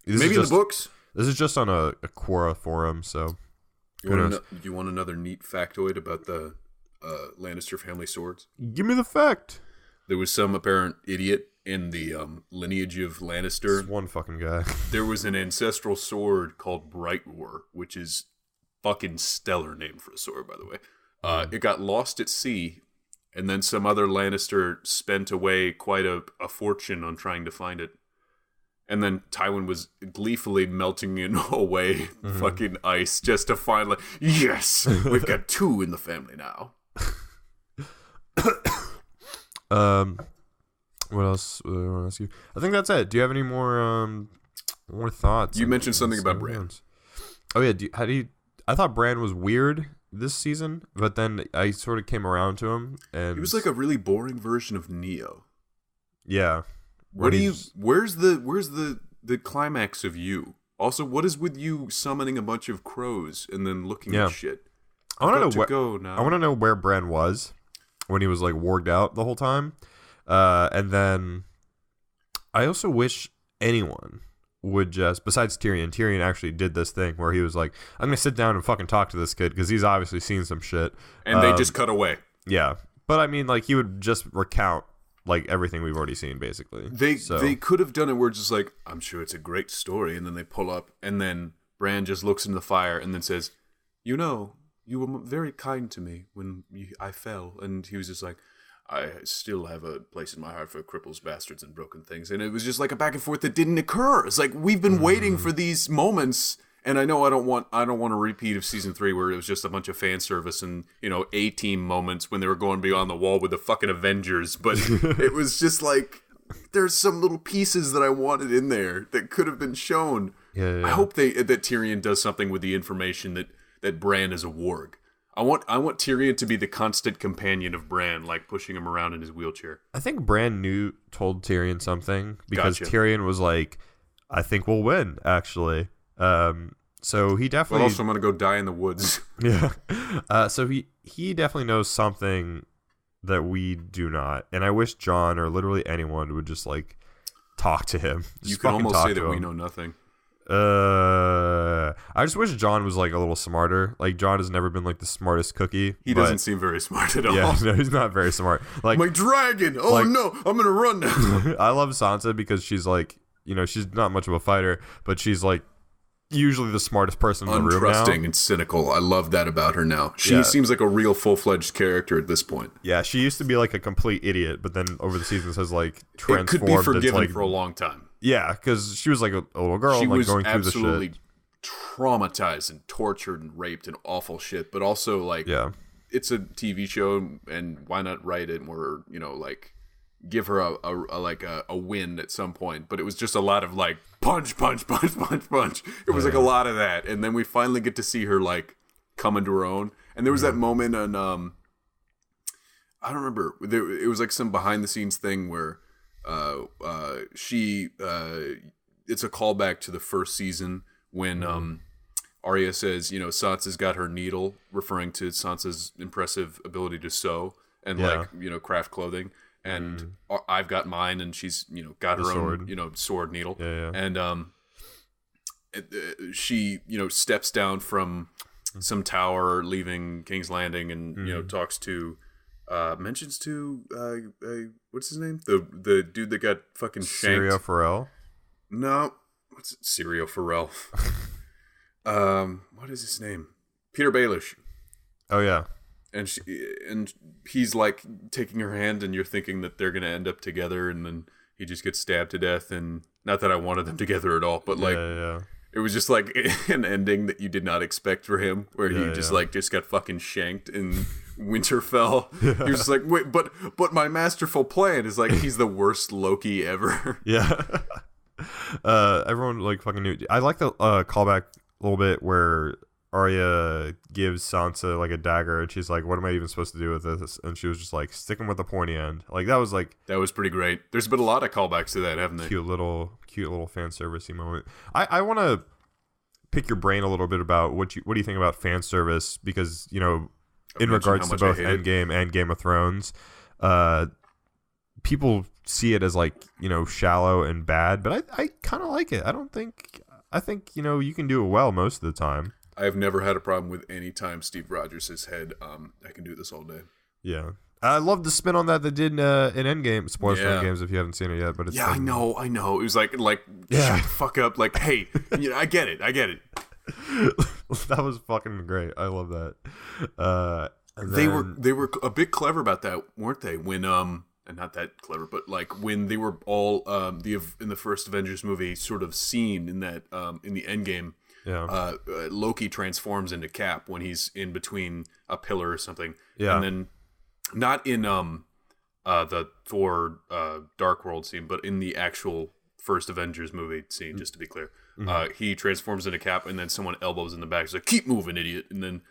Maybe in the books? This is just on a Quora forum, so... You want another neat factoid about the Lannister family swords? Give me the fact! There was some apparent idiot in the lineage of Lannister. This one fucking guy. There was an ancestral sword called Bright War, which is fucking stellar name for a sword, by the way. It got lost at sea, and then some other Lannister spent away quite a fortune on trying to find it. And then Tywin was gleefully melting in away fucking ice just to find, like, yes, we've got 2 in the family now. What else do I want to ask you? I think that's it. Do you have any more thoughts? You mentioned something about Bran. Oh yeah. I thought Bran was weird this season, but then I sort of came around to him, and he was like a really boring version of Neo. Yeah. Where's the climax of you? Also, what is with you summoning a bunch of crows and then looking at shit? I want to know where Bran was when he was like warged out the whole time. And then I also wish anyone would just, besides Tyrion actually did this thing where he was like, I'm going to sit down and fucking talk to this kid because he's obviously seen some shit. And they just cut away. Yeah. But I mean, like, he would just recount like everything we've already seen, basically. They could have done it where it's just like, I'm sure it's a great story, and then they pull up, and then Bran just looks into the fire and then says, you know, you were very kind to me when I fell, and he was just like, I still have a place in my heart for cripples, bastards, and broken things. And it was just like a back and forth that didn't occur. It's like, we've been waiting for these moments. And I know I don't want a repeat of season 3 where it was just a bunch of fan service and, you know, A-team moments when they were going beyond the wall with the fucking Avengers. But it was just like, there's some little pieces that I wanted in there that could have been shown. Yeah. I hope that Tyrion does something with the information that Bran is a warg. I want Tyrion to be the constant companion of Bran, like pushing him around in his wheelchair. I think Bran told Tyrion something because Gotcha. Tyrion was like, I think we'll win, actually. So he definitely. But also, I'm gonna go die in the woods. Yeah. So he definitely knows something that we do not, and I wish Jon or literally anyone would just like talk to him. You can almost say that we know nothing. I just wish Jon was like a little smarter. Like, Jon has never been like the smartest cookie. He doesn't seem very smart at all. Yeah, no, he's not very smart. Like, my dragon. Oh like, no, I'm gonna run now. I love Sansa because she's like, you know, she's not much of a fighter, but she's like usually the smartest person in the room now. Untrusting and cynical. I love that about her now. She seems like a real full-fledged character at this point. Yeah, she used to be like a complete idiot, but then over the seasons has like transformed. It could be forgiven like, for a long time. Yeah, because she was like a little girl, she like was going through the shit. absolutely traumatized and tortured and raped and awful shit. But also, like, it's a TV show, and why not write it more? You know, like, give her a win at some point. But it was just a lot of like punch, punch, punch, punch, punch. It was like a lot of that, and then we finally get to see her like come into her own. And there was that moment on I don't remember. It was like some behind the scenes thing where. It's a callback to the first season when Arya says, you know, Sansa's got her needle, referring to Sansa's impressive ability to sew and like, you know, craft clothing, and I've got mine, and she's, you know, got her own, you know, sword needle, and she, you know, steps down from some tower leaving King's Landing, and you know, talks to. Mentions to what's his name? The dude that got fucking shanked. Syrio Forel? No, what's it? Serial Pharrell. What is his name? Peter Baelish. Oh yeah. And he's like taking her hand, and you're thinking that they're gonna end up together, and then he just gets stabbed to death. And not that I wanted them together at all, but like it was just like an ending that you did not expect for him, where he just got fucking shanked in Winterfell. He was just like, wait, but my masterful plan is like he's the worst Loki ever. Yeah. Everyone like fucking knew. I like the callback a little bit where Arya gives Sansa like a dagger, and she's like, "What am I even supposed to do with this?" And she was just like, "Sticking with the pointy end." Like that was pretty great. There's been a lot of callbacks to that, haven't there? Cute little fan servicey moment. I want to pick your brain a little bit about what do you think about fan service, because in regards to both Endgame and Game of Thrones, people see it as like shallow and bad, but I kind of like it. I think you can do it well most of the time. I've never had a problem with any time Steve Rogers has said, I can do this all day. Yeah. I love the spin on that they did in Endgame. Spoilers for Endgames if you haven't seen it yet. But it's I know. It was like shut the fuck up. Like, hey, I get it. That was fucking great. I love that. They were a bit clever about that, weren't they? When and not that clever, but like when they were all in the first Avengers movie sort of seen in that in the Endgame. Yeah. Loki transforms into Cap when he's in between a pillar or something. Yeah. And then not in the Thor Dark World scene, but in the actual first Avengers movie scene, just to be clear. Mm-hmm. He transforms into Cap, and then someone elbows in the back. He's like, "Keep moving, idiot!" And then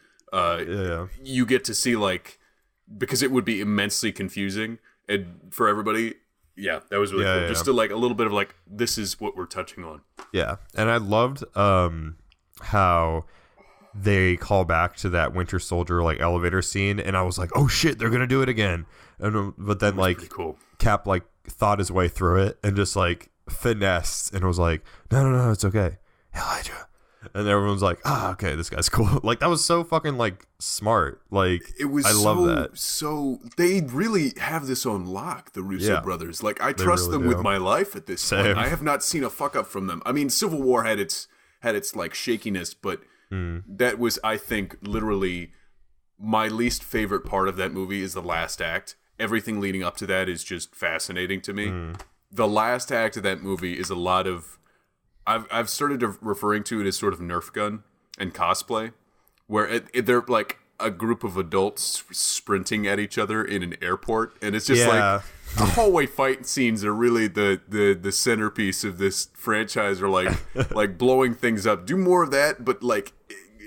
you get to see, like, because it would be immensely confusing and for everybody. Yeah, that was really cool. Just to like a little bit of like, this is what we're touching on. Yeah, and I loved how they call back to that Winter Soldier like elevator scene, and I was like, oh shit, they're gonna do it again. But then like cool. Cap like thought his way through it and just like finessed and was like, no, it's okay, Elijah. And everyone's like, okay, this guy's cool. Like that was so fucking like smart. Like it was. I love that. So they really have this on lock, the Russo brothers. Like I trust them with my life at this point. I have not seen a fuck up from them. I mean, Civil War had its like shakiness, but that was, I think, literally my least favorite part of that movie is the last act. Everything leading up to that is just fascinating to me. The last act of that movie is a lot of. I've started referring to it as sort of Nerf gun and cosplay, where they're like a group of adults sprinting at each other in an airport, and it's just like the hallway fight scenes are really the centerpiece of this franchise, or like blowing things up. Do more of that, but like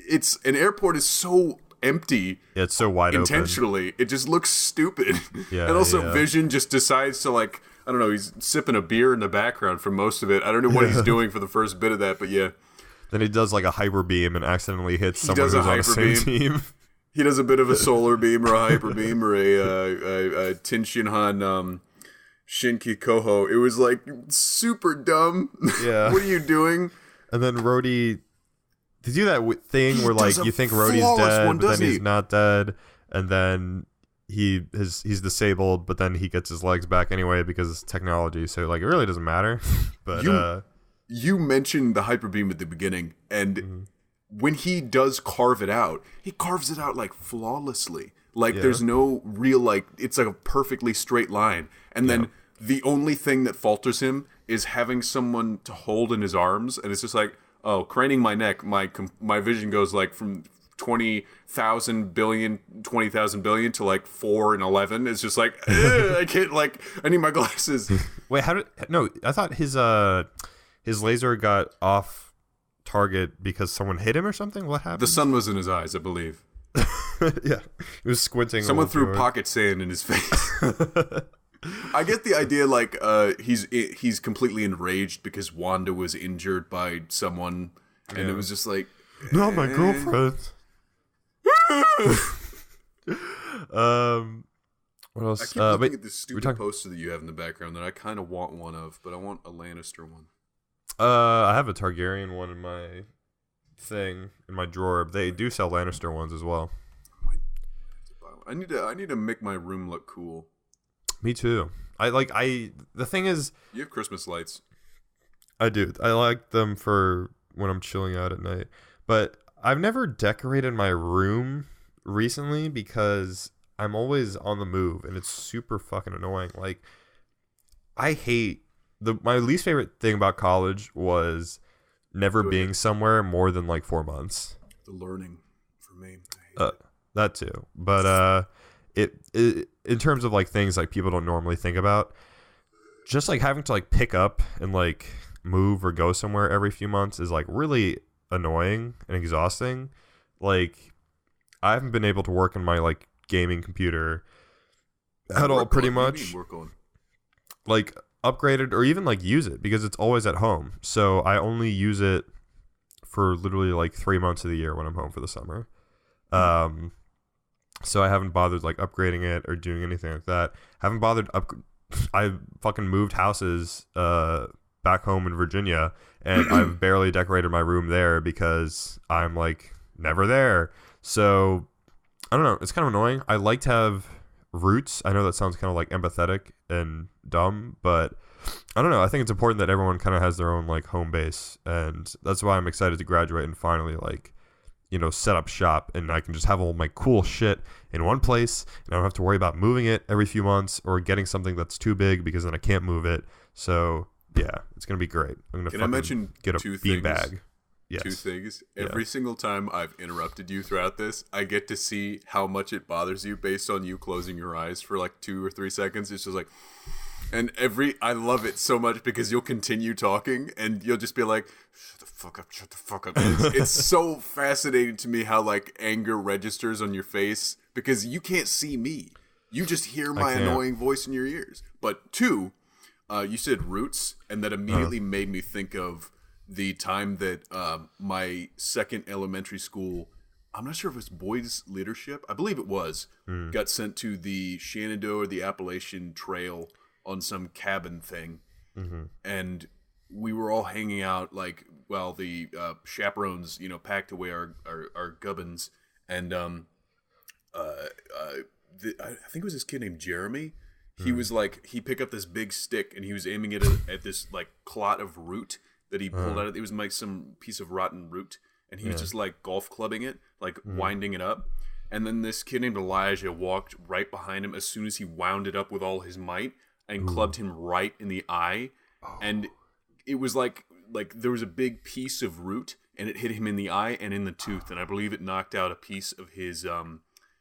it's an airport is so empty. Yeah, it's so wide intentionally. It just looks stupid. And also Vision just decides to like. I don't know, he's sipping a beer in the background for most of it. I don't know what he's doing for the first bit of that, but yeah. Then he does like a hyper beam and accidentally hits someone who's on the same team. He does a bit of a solar beam or a hyper beam or a Tinshinhan Shinki Koho. It was like super dumb. Yeah. What are you doing? And then Rhodey, to do that thing where like you think Rhodey's dead, but then he's not dead, and then he's disabled, but then he gets his legs back anyway because it's technology, so like it really doesn't matter. But you mentioned the hyper beam at the beginning, and when he does carve it out, he carves it out like flawlessly. Like there's no real like it's like a perfectly straight line. And then the only thing that falters him is having someone to hold in his arms, and it's just like, oh, craning my neck, my vision goes like from 20,000 billion to like 4 and 11. It's just like I can't, like I need my glasses. Wait, I thought his laser got off target because someone hit him or something. What happened? The sun was in his eyes, I believe. Yeah, he was squinting. Someone threw pocket sand in his face. I get the idea, like he's completely enraged because Wanda was injured by someone, and it was just like, not my girlfriend. What else? I keep looking at this stupid poster that you have in the background that I kind of want one of, but I want a Lannister one. I have a Targaryen one in my thing in my drawer. They do sell Lannister ones as well. I need to make my room look cool. Me too. The thing is, you have Christmas lights. I do. I like them for when I'm chilling out at night. But I've never decorated my room recently because I'm always on the move and it's super fucking annoying. Like, I hate my least favorite thing about college was never being somewhere more than like 4 months. The learning for me. That too. But it in terms of like things like people don't normally think about, just like having to like pick up and like move or go somewhere every few months is like really annoying and exhausting. Like, I haven't been able to work on my like gaming computer at all, pretty much. Work on? Like, upgraded or even like use it because it's always at home. So I only use it for literally like 3 months of the year when I'm home for the summer. So I haven't bothered like upgrading it or doing anything like that. Haven't bothered I fucking moved houses back home in Virginia, and I've barely decorated my room there because I'm like never there. So I don't know. It's kind of annoying. I like to have roots. I know that sounds kind of like empathetic and dumb, but I don't know. I think it's important that everyone kind of has their own like home base, and that's why I'm excited to graduate and finally like, you know, set up shop and I can just have all my cool shit in one place and I don't have to worry about moving it every few months or getting something that's too big because then I can't move it. So yeah, it's gonna be great. I'm gonna get a beanbag. Yes. 2 things. Every single time I've interrupted you throughout this, I get to see how much it bothers you based on you closing your eyes for like 2 or 3 seconds. It's just like, and I love it so much because you'll continue talking and you'll just be like, shut the fuck up. It's so fascinating to me how like anger registers on your face because you can't see me. You just hear my annoying voice in your ears. But 2, you said roots, and that immediately made me think of the time that my second elementary school, I'm not sure if it was boys leadership, I believe it was, got sent to the Shenandoah or the Appalachian Trail on some cabin thing. And we were all hanging out like while the chaperones, you know, packed away our gubbins. And I think it was this kid named Jeremy. He was like, he picked up this big stick and he was aiming it at this like clot of root that he pulled out. It was like some piece of rotten root, and he was just like golf clubbing it, like winding it up. And then this kid named Elijah walked right behind him as soon as he wound it up with all his might and clubbed him right in the eye. And it was like there was a big piece of root and it hit him in the eye and in the tooth. And I believe it knocked out a piece of his,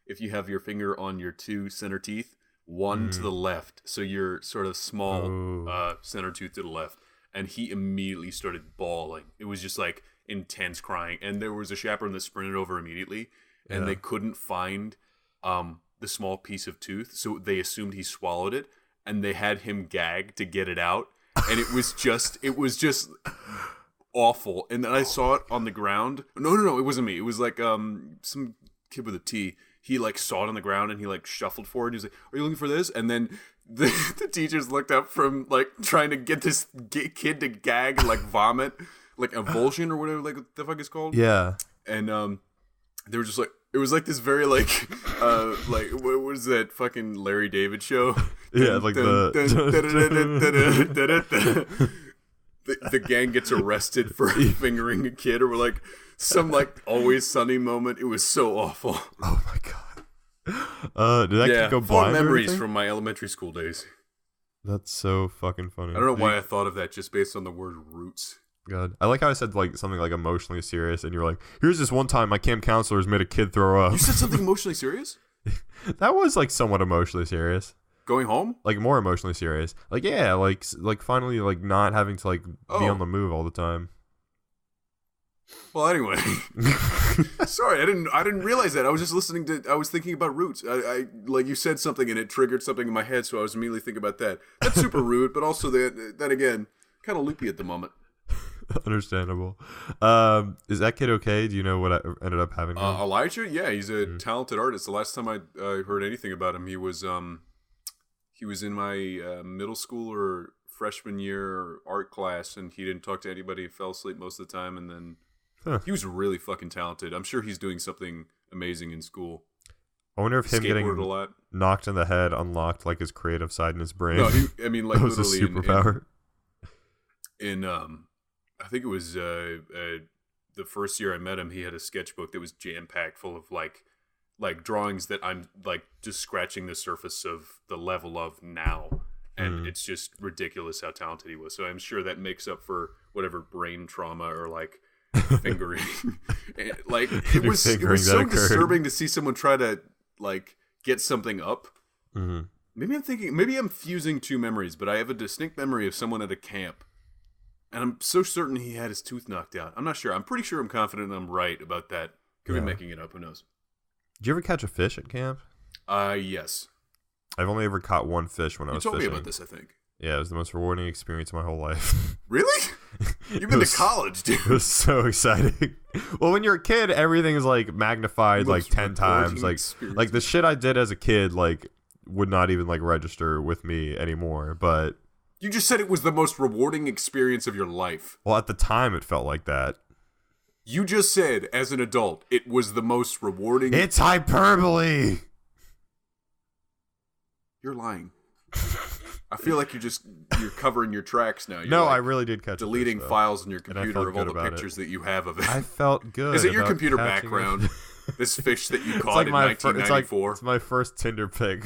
if you have your finger on your 2 center teeth, one to the left. So your sort of small center tooth to the left. And he immediately started bawling. It was just like intense crying. And there was a chaperone that sprinted over immediately. And they couldn't find the small piece of tooth. So they assumed he swallowed it. And they had him gag to get it out. And it was just awful. And then I saw it on the ground. No, it wasn't me. It was like some kid with a T. He like saw it on the ground and he like shuffled forward. He was like, "Are you looking for this?" And then the teachers looked up from like trying to get this kid to gag and like vomit, like avulsion or whatever like the fuck it's called. Yeah. And they were just like, it was like this very like what was that fucking Larry David show? Yeah, like the gang gets arrested for fingering a kid, or like some like Always Sunny moment. It was so awful. Oh my god. Did that kid go blind? Memories from my elementary school days. That's so fucking funny. I don't know why I thought of that just based on the word roots. God, I like how I said like something like emotionally serious, and you're like, "Here's this one time my camp counselors made a kid throw up." You said something emotionally serious? That was like somewhat emotionally serious. Going home? Like more emotionally serious. Like yeah, like finally like not having to like be on the move all the time. Well, anyway, sorry, I didn't realize that. I was just I was thinking about roots. I like you said something and it triggered something in my head, so I was immediately thinking about that. That's super rude, but also that again, kind of loopy at the moment. Understandable. Is that kid okay? Do you know what I ended up having? Elijah, yeah, he's a talented artist. The last time I heard anything about him, he was in my middle school or freshman year art class, and he didn't talk to anybody. He fell asleep most of the time, and then he was really fucking talented. I'm sure he's doing something amazing in school. I wonder if him getting knocked in the head unlocked like his creative side in his brain. No, I mean like that was literally a superpower. I think it was the first year I met him. He had a sketchbook that was jam packed full of like drawings that I'm like just scratching the surface of the level of now, and it's just ridiculous how talented he was. So I'm sure that makes up for whatever brain trauma or like fingering. Like it was so disturbing to see someone try to like get something up. Maybe I'm fusing two memories, but I have a distinct memory of someone at a camp, and I'm so certain he had his tooth knocked out. I'm not sure. I'm pretty sure I'm confident I'm right about that. Could be making it up. Who knows? Did you ever catch a fish at camp? Yes. I've only ever caught one fish when I was fishing. You told me about this, I think. Yeah, it was the most rewarding experience of my whole life. Really? You've been to college, dude. It was so exciting. Well, when you're a kid, everything is like magnified like 10 times. Like the shit I did as a kid like would not even like register with me anymore. But you just said it was the most rewarding experience of your life. Well, at the time, it felt like that. You just said, as an adult, it was the most rewarding... It's hyperbole! You're lying. I feel like you're covering your tracks now. No, I really did catch deleting files in your computer of all the pictures that you have of it. I felt good. Is it your computer background? This fish that you caught in 1994? It's my first Tinder pic.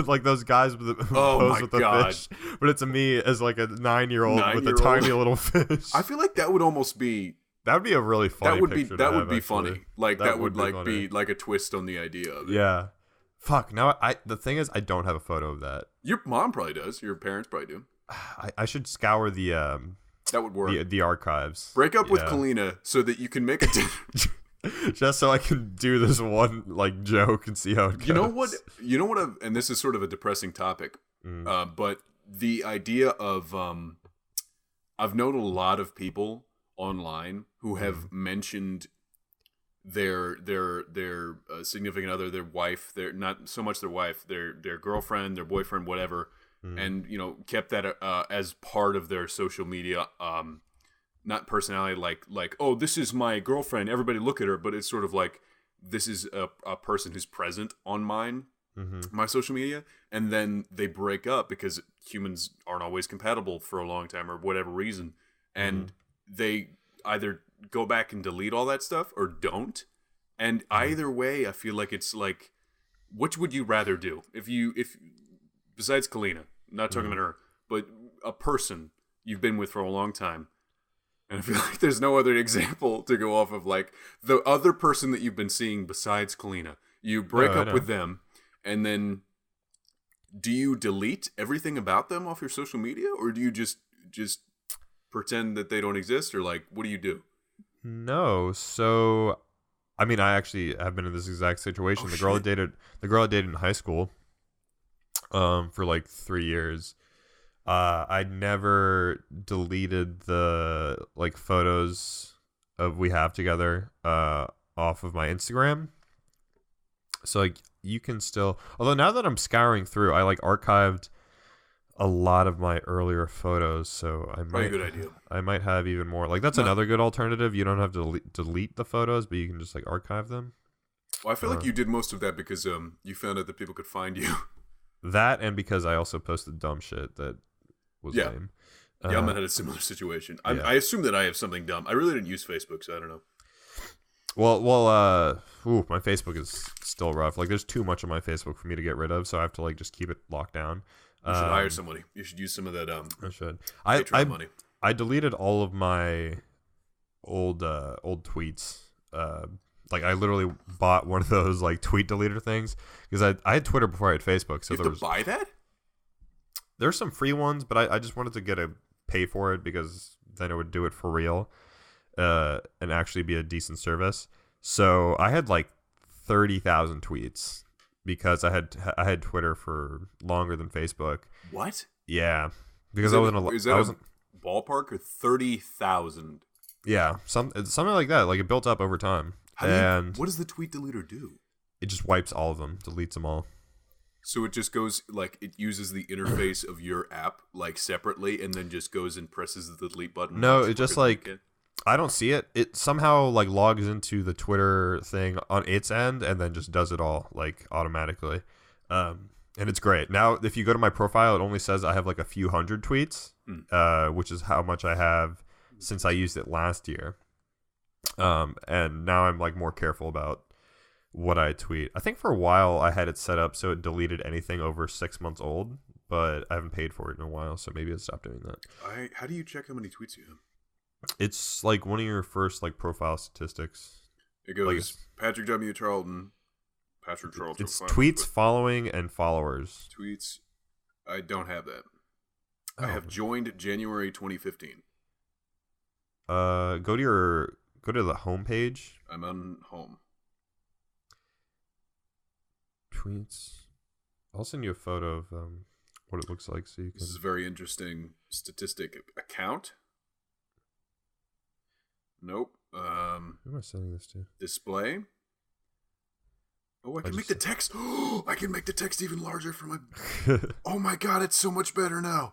Like those guys with the pose with the fish. But it's me as like a 9-year-old with a tiny little fish. I feel like that would almost be... That would be a really funny picture. That would be funny. Like that would like be like a twist on the idea of it. Yeah. Fuck. Now the thing is, I don't have a photo of that. Your mom probably does. Your parents probably do. I should scour the that would work. The archives. Break up with Kalina so that you can make a just so I can do this one like joke and see how it goes. You know what? And this is sort of a depressing topic, but the idea of I've known a lot of people online who have mentioned their significant other, their wife, their not so much their wife, their girlfriend, their boyfriend, whatever, and kept that as part of their social media, not personality, like oh, this is my girlfriend, everybody look at her, but it's sort of like this is a person who's present on my social media, and then they break up because humans aren't always compatible for a long time or whatever reason, and they either go back and delete all that stuff or don't. And either way, I feel like it's like, which would you rather do? If besides Kalina, not talking about her, but a person you've been with for a long time. And I feel like there's no other example to go off of, like the other person that you've been seeing besides Kalina. You break up with them, and then do you delete everything about them off your social media, or do you just pretend that they don't exist, or like what do you do? No, so I mean, I actually have been in this exact situation. The girl I dated in high school, for like 3 years. I never deleted the like photos of we have together off of my Instagram. So like you can still, although now that I'm scouring through, I like archived a lot of my earlier photos, so I might. Good idea. I might have even more. Like that's another good alternative. You don't have to delete the photos, but you can just like archive them. Well, I feel like you did most of that because you found out that people could find you. That, and because I also posted dumb shit that was lame. Yammin had a similar situation. I assume that I have something dumb. I really didn't use Facebook, so I don't know. Well, my Facebook is still rough. Like there's too much on my Facebook for me to get rid of, so I have to like just keep it locked down. You should hire somebody. You should use some of that. I should. Patreon money. I deleted all of my old tweets. Like I literally bought one of those like tweet deleter things because I had Twitter before I had Facebook. So you have to buy that? There's some free ones, but I just wanted to pay for it because then it would do it for real, and actually be a decent service. So I had like 30,000 tweets. Because I had Twitter for longer than Facebook. What? Yeah, because is that a ballpark or 30,000? Yeah, something like that. Like it built up over time. What does the tweet deleter do? It just wipes all of them, deletes them all. So it just goes like it uses the interface of your app like separately, and then just goes and presses the delete button. No, it just like. I don't see it. It somehow like logs into the Twitter thing on its end and then just does it all like automatically. And it's great. Now, if you go to my profile, it only says I have like a few hundred tweets, which is how much I have since I used it last year. And now I'm like more careful about what I tweet. I think for a while I had it set up so it deleted anything over 6 months old, but I haven't paid for it in a while, so maybe I stopped doing that. How do you check how many tweets you have? It's like one of your first like profile statistics. It goes like Patrick W. Charlton. Patrick Charlton. It's tweets, following, and followers. Tweets. I don't have that. I have joined January 2015. Go to the home page. I'm on home. Tweets. I'll send you a photo of what it looks like so you can. This is a very interesting statistic. Account. Nope. Who am I sending this to? Display. Oh, I can make the text. Oh, I can make the text even larger for my. Oh my god, it's so much better now.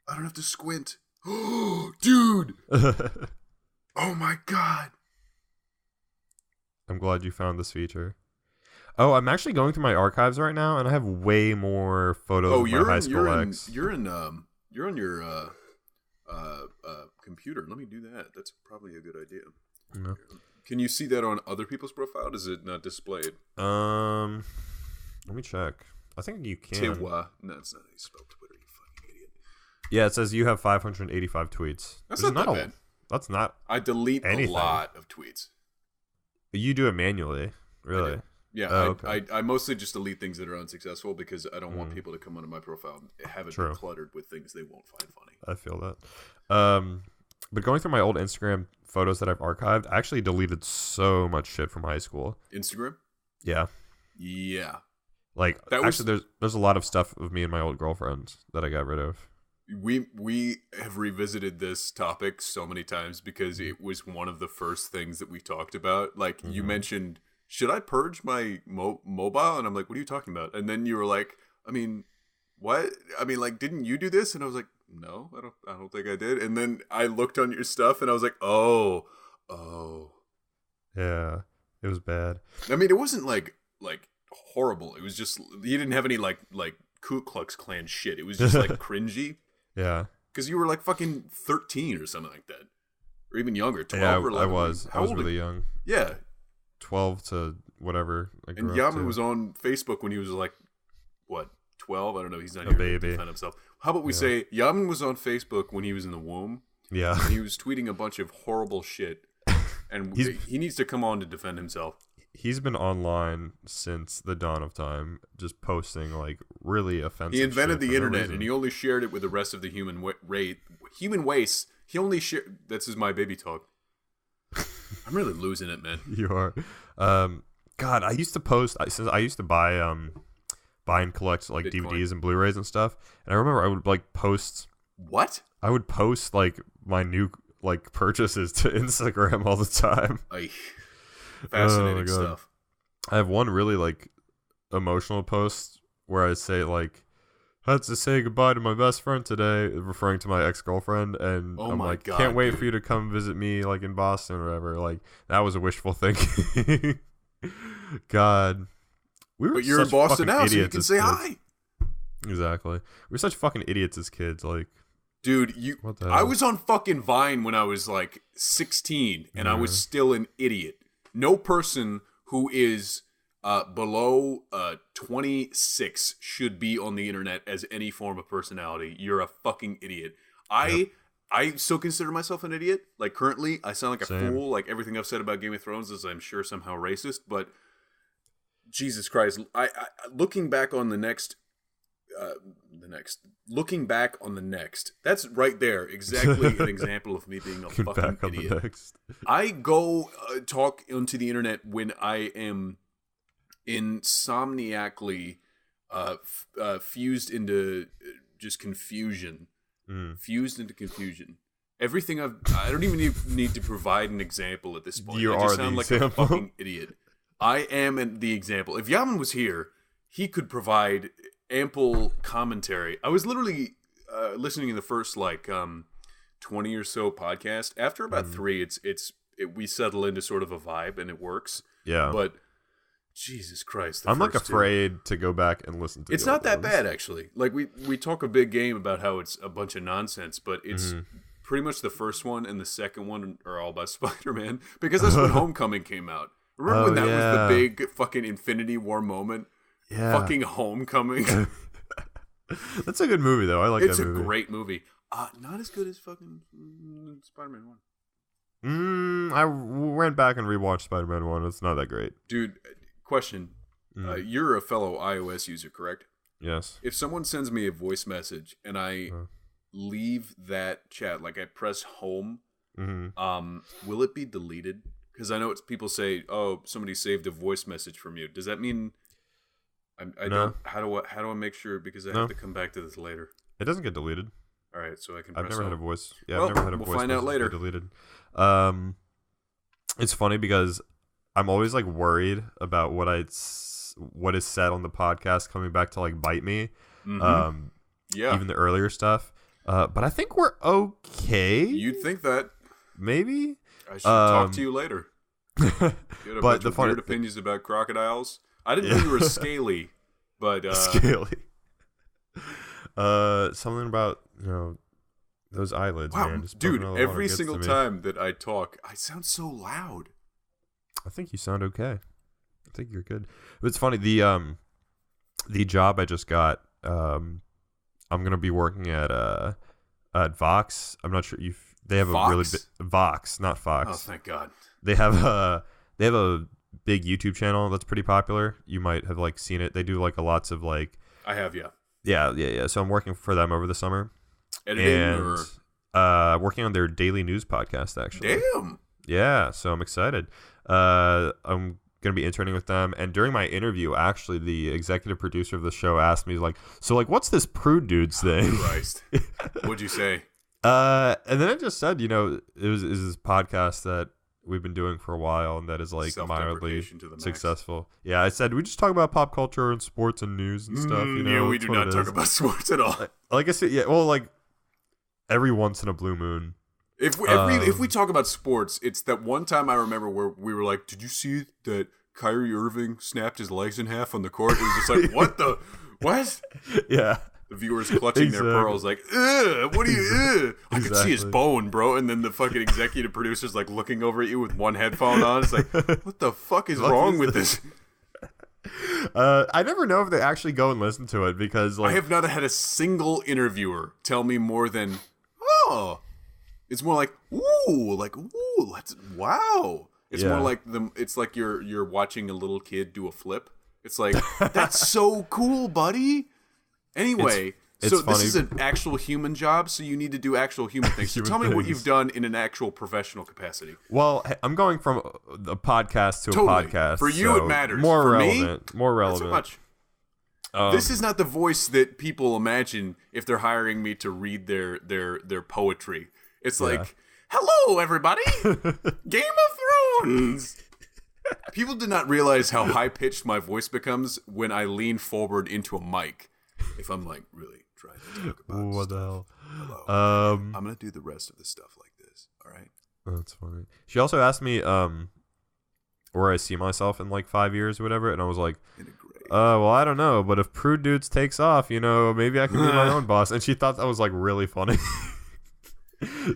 I don't have to squint. Oh, dude. Oh my god. I'm glad you found this feature. Oh, I'm actually going through my archives right now, and I have way more photos of my high school ex. You're on your computer. Let me do that. That's probably a good idea. No. Can you see that on other people's profile? Is it not displayed? Let me check. I think you can. Tiwa. No, that's not how you spell Twitter, you fucking idiot. Yeah, it says you have 585 tweets. That's not that bad. That's not. I delete anything. A lot of tweets. You do it manually, really? Yeah, okay. I mostly just delete things that are unsuccessful because I don't want people to come onto my profile and have it be cluttered with things they won't find funny. I feel that. But going through my old Instagram photos that I've archived, I actually deleted so much shit from high school. Instagram? Yeah. Yeah. Like, actually, there's a lot of stuff of me and my old girlfriend that I got rid of. We have revisited this topic so many times because it was one of the first things that we talked about. Like, you mentioned, should I purge my mobile? And I'm like, what are you talking about? And then you were like, I mean, what? I mean, like, didn't you do this? And I was like, no, I don't think I did. And then I looked on your stuff and I was like, oh. Yeah, it was bad. I mean, it wasn't like horrible. It was just, you didn't have any like Ku Klux Klan shit. It was just like cringy. Yeah. Because you were like fucking 13 or something like that. Or even younger, 12 or 11. I was really young. Yeah. 12 to whatever. And Yammin was on Facebook when he was like, what, 12? I don't know. He's not a here baby to defend himself. How about we say Yammin was on Facebook when he was in the womb? Yeah. And he was tweeting a bunch of horrible shit. And he needs to come on to defend himself. He's been online since the dawn of time, just posting like really offensive shit. He invented the internet, and he only shared it with the rest of the human race. He only shared. That's my baby talk. I'm really losing it, man. You are. God, I used to post. I used to buy and collect like Bitcoin. DVDs and Blu-rays and stuff. And I remember I would like post. What? I would post like my new like purchases to Instagram all the time. Fascinating stuff. I have one really like emotional post where I say like, I had to say goodbye to my best friend today, referring to my ex-girlfriend, and I'm like, God, can't wait for you to come visit me like in Boston or whatever. Like, that was a wishful thinking. God. But you're in Boston now, so you can say hi. Exactly. We're such fucking idiots as kids, like. Dude, I was on fucking Vine when I was like 16, and I was still an idiot. No person who is below 26 should be on the internet as any form of personality. You're a fucking idiot. I still consider myself an idiot. Like, currently, I sound like a fool. Like, everything I've said about Game of Thrones is, I'm sure, somehow racist. But, Jesus Christ, I looking back on the next, that's right there, exactly an example of me being a fucking idiot. I go talk onto the internet when I am insomniacally fused into just confusion. Fused into confusion. Everything I don't even need to provide an example at this point. I just sound like a fucking idiot. I am the example. If Yammin was here, he could provide ample commentary. I was literally listening to the first 20 or so podcast. After about 3, we settle into sort of a vibe and it works. Yeah. But Jesus Christ, I'm like afraid to go back and listen to it's not that bad, actually. Like, we talk a big game about how it's a bunch of nonsense, but it's pretty much the first one and the second one are all about Spider-Man because that's when Homecoming came out. Remember when that was the big fucking Infinity War moment? Yeah. Fucking Homecoming. That's a good movie, though. I like that movie. It's a great movie. Not as good as fucking Spider-Man 1. I went back and rewatched Spider-Man 1. It's not that great. Dude, question. You're a fellow iOS user, correct? Yes. If someone sends me a voice message and I leave that chat, like I press home, will it be deleted? Because I know people say, "Oh, somebody saved a voice message from you." Does that mean I No. don't? How do I make sure? Because I have to come back to this later. It doesn't get deleted. All right, so I can. I've never had a voice. Yeah, Well, I've never had a we'll voice find out message later. get deleted. It's funny because I'm always like worried about what is said on the podcast coming back to like bite me. Yeah, even the earlier stuff. But I think we're okay. You'd think that. Maybe. I should talk to you later. You had a But bunch the of funny weird opinions about crocodiles. I didn't know you were scaly, but scaly. Something about those eyelids. Wow, man, just dude! poking all the water Every gets single to me. time that I talk, I sound so loud. I think you sound okay. I think you're good. But it's funny, the job I just got. I'm gonna be working at Vox. I'm not sure they have Vox? a really big Vox, not Fox. Oh, thank God. They have a big YouTube channel that's pretty popular. You might have like seen it. They do like lots of like. I have, yeah. Yeah. So I'm working for them over the summer. Editing and working on their daily news podcast, actually. Damn. Yeah, so I'm excited. I'm gonna be interning with them, and during my interview, actually, the executive producer of the show asked me like, "So like, what's this Prude dude's thing?" Christ. What'd you say? And then I just said, it is this podcast that we've been doing for a while, and that is like mildly to the max. successful. Yeah, I said we just talk about pop culture and sports and news and stuff. Yeah, we do not talk about sports at all. Like I said, yeah. Well, like every once in a blue moon. If we talk about sports, it's that one time I remember where we were like, "Did you see that Kyrie Irving snapped his legs in half on the court?" It was just like, what? Yeah. The viewers clutching their pearls like, ugh, what are you, ugh? I could see his bone, bro. And then the fucking executive producer's like looking over at you with one headphone on. It's like, what the fuck is wrong with this? I never know if they actually go and listen to it because like I have not had a single interviewer tell me more than, oh. It's more like, ooh, that's wow. It's more like it's like you're watching a little kid do a flip. It's like, that's so cool, buddy. Anyway, it's so funny. this is an actual human job, so you need to do actual human things. So tell me what you've done in an actual professional capacity. Well, I'm going from a podcast to Totally. a podcast. For you, so it matters. More For relevant. me, more not relevant. so much. This is not the voice that people imagine if they're hiring me to read their poetry. It's like, hello, everybody! Game of Thrones! People do not realize how high-pitched my voice becomes when I lean forward into a mic. If I'm like really trying to talk about What stuff. the hell? Hello. I'm going to do the rest of the stuff like this, all right? That's funny. She also asked me where I see myself in like 5 years or whatever, and I was like, well, I don't know, but if Prude Dudes takes off, maybe I can be my own boss. And she thought that was like really funny.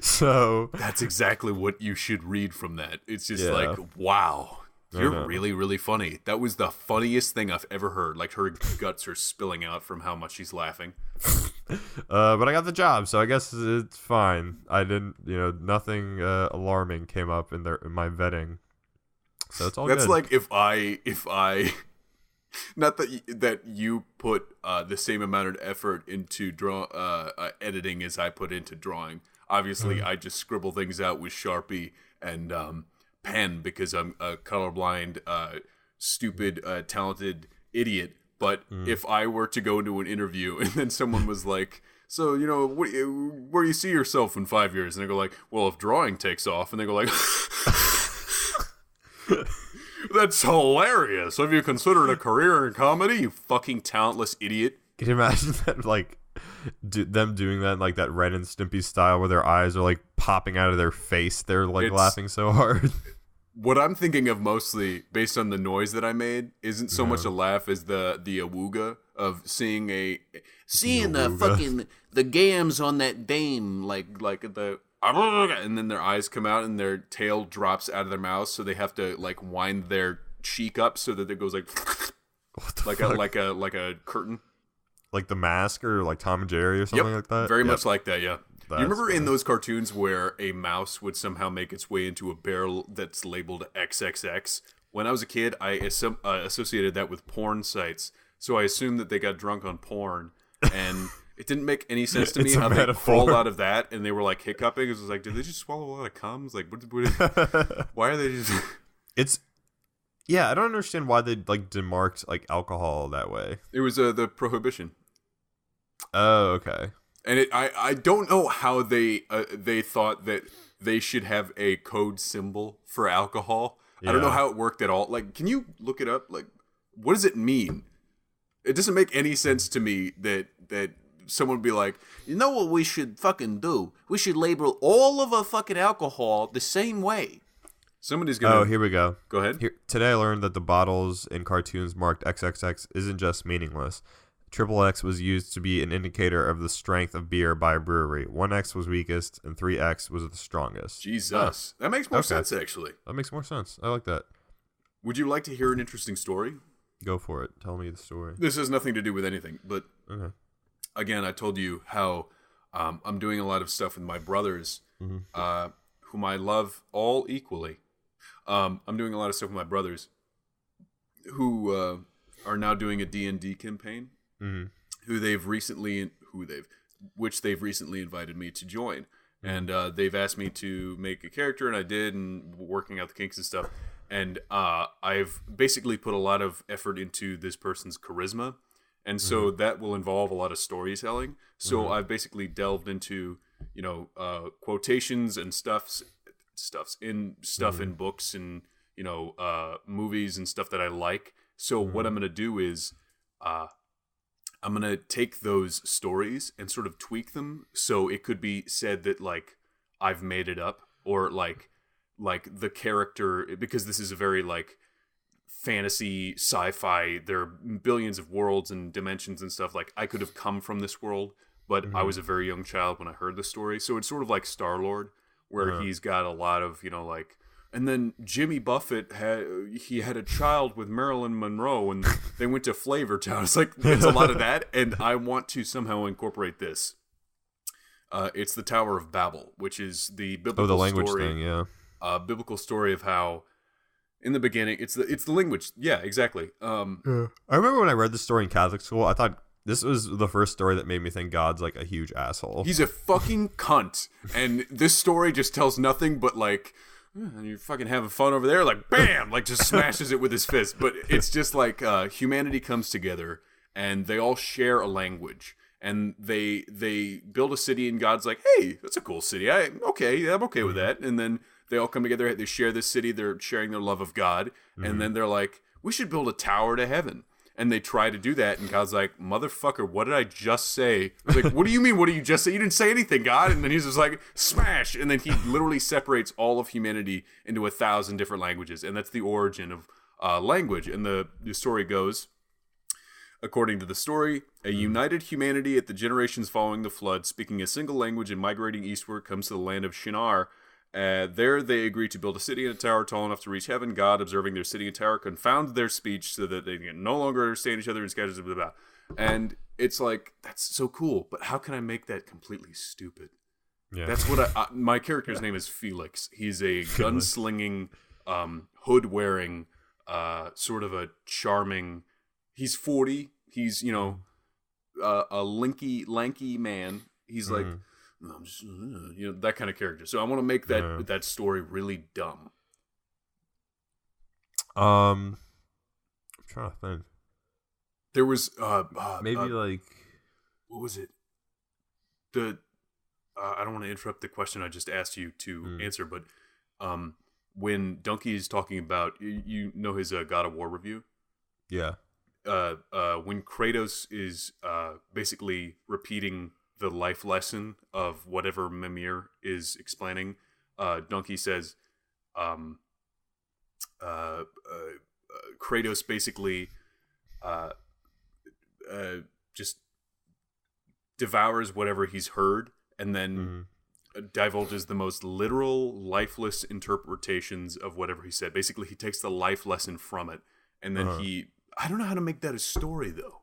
So that's exactly what you should read from that. It's just like, wow, you're really, really funny. That was the funniest thing I've ever heard. Like her guts are spilling out from how much she's laughing. But I got the job, so I guess it's fine. I didn't, nothing alarming came up in my vetting, so it's all good. That's like if I, not that you put the same amount of effort into editing as I put into drawing. Obviously, I just scribble things out with Sharpie and pen because I'm a colorblind, stupid, talented idiot. But if I were to go into an interview and then someone was like, so, where do you see yourself in 5 years? And I go like, well, if drawing takes off. And they go like, that's hilarious. Have you considered a career in comedy, you fucking talentless idiot? Can you imagine that, like, them doing that in, like, that Ren and Stimpy style where their eyes are, like, popping out of their face? They're, like, laughing so hard. What I'm thinking of mostly, based on the noise that I made, isn't so much a laugh as the awooga of seeing the fucking the gams on that dame, like the and then their eyes come out and their tail drops out of their mouth, so they have to like wind their cheek up so that it goes like like a curtain. Like The Mask or like Tom and Jerry or something like that? Very much like that, yeah. That's you remember funny. in those cartoons where a mouse would somehow make its way into a barrel that's labeled XXX? When I was a kid, I associated that with porn sites. So I assumed that they got drunk on porn. And it didn't make any sense to me how they crawled out of that and they were like hiccuping. It was like, did they just swallow a lot of cum? Like, why are they just... Yeah, I don't understand why they like demarked like alcohol that way. It was the prohibition. Oh, okay. And I don't know how they thought that they should have a code symbol for alcohol. Yeah. I don't know how it worked at all. Like, can you look it up? Like, what does it mean? It doesn't make any sense to me that someone would be like, you know what we should fucking do? We should label all of our fucking alcohol the same way. Somebody's gonna... Oh, here we go. Go ahead. Today I learned that the bottles in cartoons marked XXX isn't just meaningless. Triple X was used to be an indicator of the strength of beer by a brewery. 1X was weakest, and 3X was the strongest. Jesus. That makes more sense, actually. That makes more sense. I like that. Would you like to hear an interesting story? Go for it. Tell me the story. This has nothing to do with anything, but again, I told you how I'm doing a lot of stuff with my brothers, whom I love all equally. I'm doing a lot of stuff with my brothers who are now doing a D&D campaign. Which they've recently invited me to join, and they've asked me to make a character, and I did, and working out the kinks and stuff. And I've basically put a lot of effort into this person's charisma, and so that will involve a lot of storytelling. So I've basically delved into quotations and stuff in books and movies and stuff that I like. So what I'm gonna do is I'm going to take those stories and sort of tweak them so it could be said that, like, I've made it up, or, like the character, because this is a very, like, fantasy, sci-fi, there are billions of worlds and dimensions and stuff, like, I could have come from this world, but I was a very young child when I heard the story, so it's sort of like Star-Lord, where he's got a lot of, like, and then Jimmy Buffett had a child with Marilyn Monroe, and they went to Flavor Town. It's like, it's a lot of that, and I want to somehow incorporate this. It's the Tower of Babel, which is the biblical language story, thing, yeah. Biblical story of how, in the beginning, it's the language. Yeah, exactly. I remember when I read this story in Catholic school, I thought this was the first story that made me think God's like a huge asshole. He's a fucking cunt, and this story just tells nothing but like. And you're fucking having fun over there, like bam, like just smashes it with his fist. But it's just like humanity comes together, and they all share a language, and they build a city, and God's like, hey, that's a cool city. I'm okay with that. And then they all come together, they share this city, they're sharing their love of God, and then they're like, we should build a tower to heaven. And they try to do that, and God's like, motherfucker, what did I just say? I was like, what do you mean, what did you just say? You didn't say anything, God. And then he's just like, smash! And then he literally separates all of humanity into 1,000 different languages. And that's the origin of language. And the story goes, according to the story, a united humanity at the generations following the flood, speaking a single language and migrating eastward, comes to the land of Shinar. There they agree to build a city and a tower tall enough to reach heaven. God, observing their city and tower, confounds their speech so that they can no longer understand each other and scatters blah, blah, blah. And it's like, that's so cool, but how can I make that completely stupid? Yeah. That's what my character's name is Felix. He's a gunslinging, hood-wearing, sort of a charming, he's 40, he's, a lanky man. He's like, I'm just, that kind of character. So I want to make that story really dumb. I'm trying to think. There was maybe like, what was it? I don't want to interrupt the question I just asked you to answer, but when Donkey is talking about, his God of War review. Yeah. When Kratos is basically repeating the life lesson of whatever Mimir is explaining, Donkey says, Kratos basically just devours whatever he's heard, and then divulges the most literal, lifeless interpretations of whatever he said. Basically, he takes the life lesson from it, and then I don't know how to make that a story, though.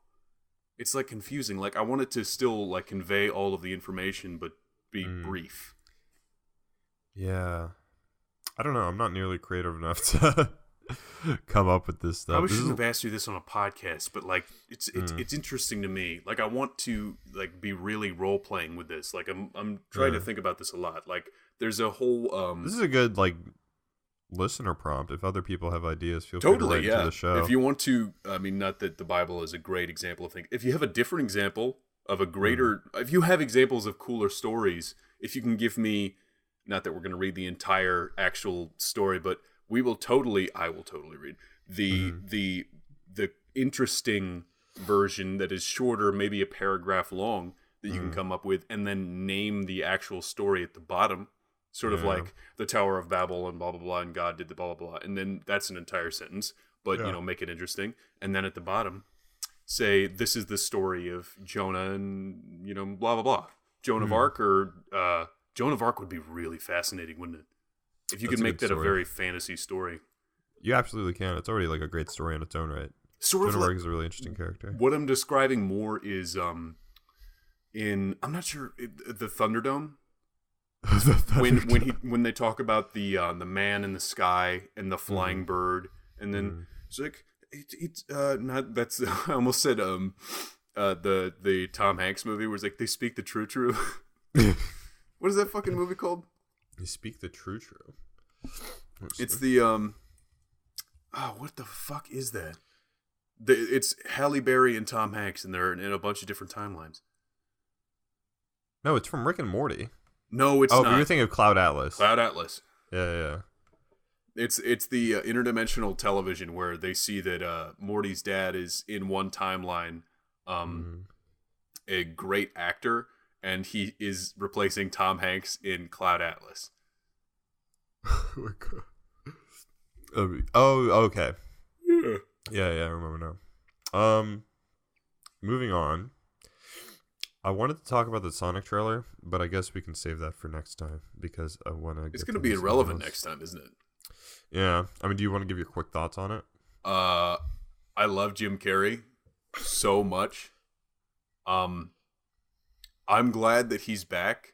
It's, like, confusing. Like, I want it to still, like, convey all of the information, but be brief. Yeah. I don't know. I'm not nearly creative enough to come up with this stuff. I probably shouldn't have asked you this on a podcast, but, like, it's interesting to me. Like, I want to, like, be really role playing with this. Like, I'm trying to think about this a lot. Like, there's a whole this is a good, like, listener prompt. If other people have ideas, feel free to write into the show. If you want to, I mean, not that the Bible is a great example of things. If you have a different example of a greater, if you have examples of cooler stories, if you can give me, not that we're going to read the entire actual story, but I will totally read the interesting version that is shorter, maybe a paragraph long, that you can come up with, and then name the actual story at the bottom. Sort of like the Tower of Babel and blah, blah, blah, and God did the blah, blah, blah. And then that's an entire sentence, but, you know, make it interesting. And then at the bottom, say, this is the story of Jonah and, you know, blah, blah, blah. Joan of Arc, or Joan of Arc would be really fascinating, wouldn't it? If you could make that a very fantasy story. You absolutely can. It's already, like, a great story in its own right. Joan of Arc is a really interesting character. What I'm describing more is I'm not sure, the Thunderdome. when they talk about the man in the sky and the flying bird, and then it's like it's not, that's I almost said the Tom Hanks movie where it's like they speak the true. What is that fucking movie called? They speak the true. It's the what the fuck is that? It's Halle Berry and Tom Hanks, and they're in a bunch of different timelines. No, it's from Rick and Morty. No, it's not. But you're thinking of Cloud Atlas. Cloud Atlas. Yeah. It's the interdimensional television where they see that Morty's dad is in one timeline, a great actor, and he is replacing Tom Hanks in Cloud Atlas. Oh, okay. Yeah, I remember now. Moving on. I wanted to talk about the Sonic trailer, but I guess we can save that for next time because I want to. It's going to be irrelevant next time, isn't it? Yeah. I mean, do you want to give your quick thoughts on it? I love Jim Carrey so much. I'm glad that he's back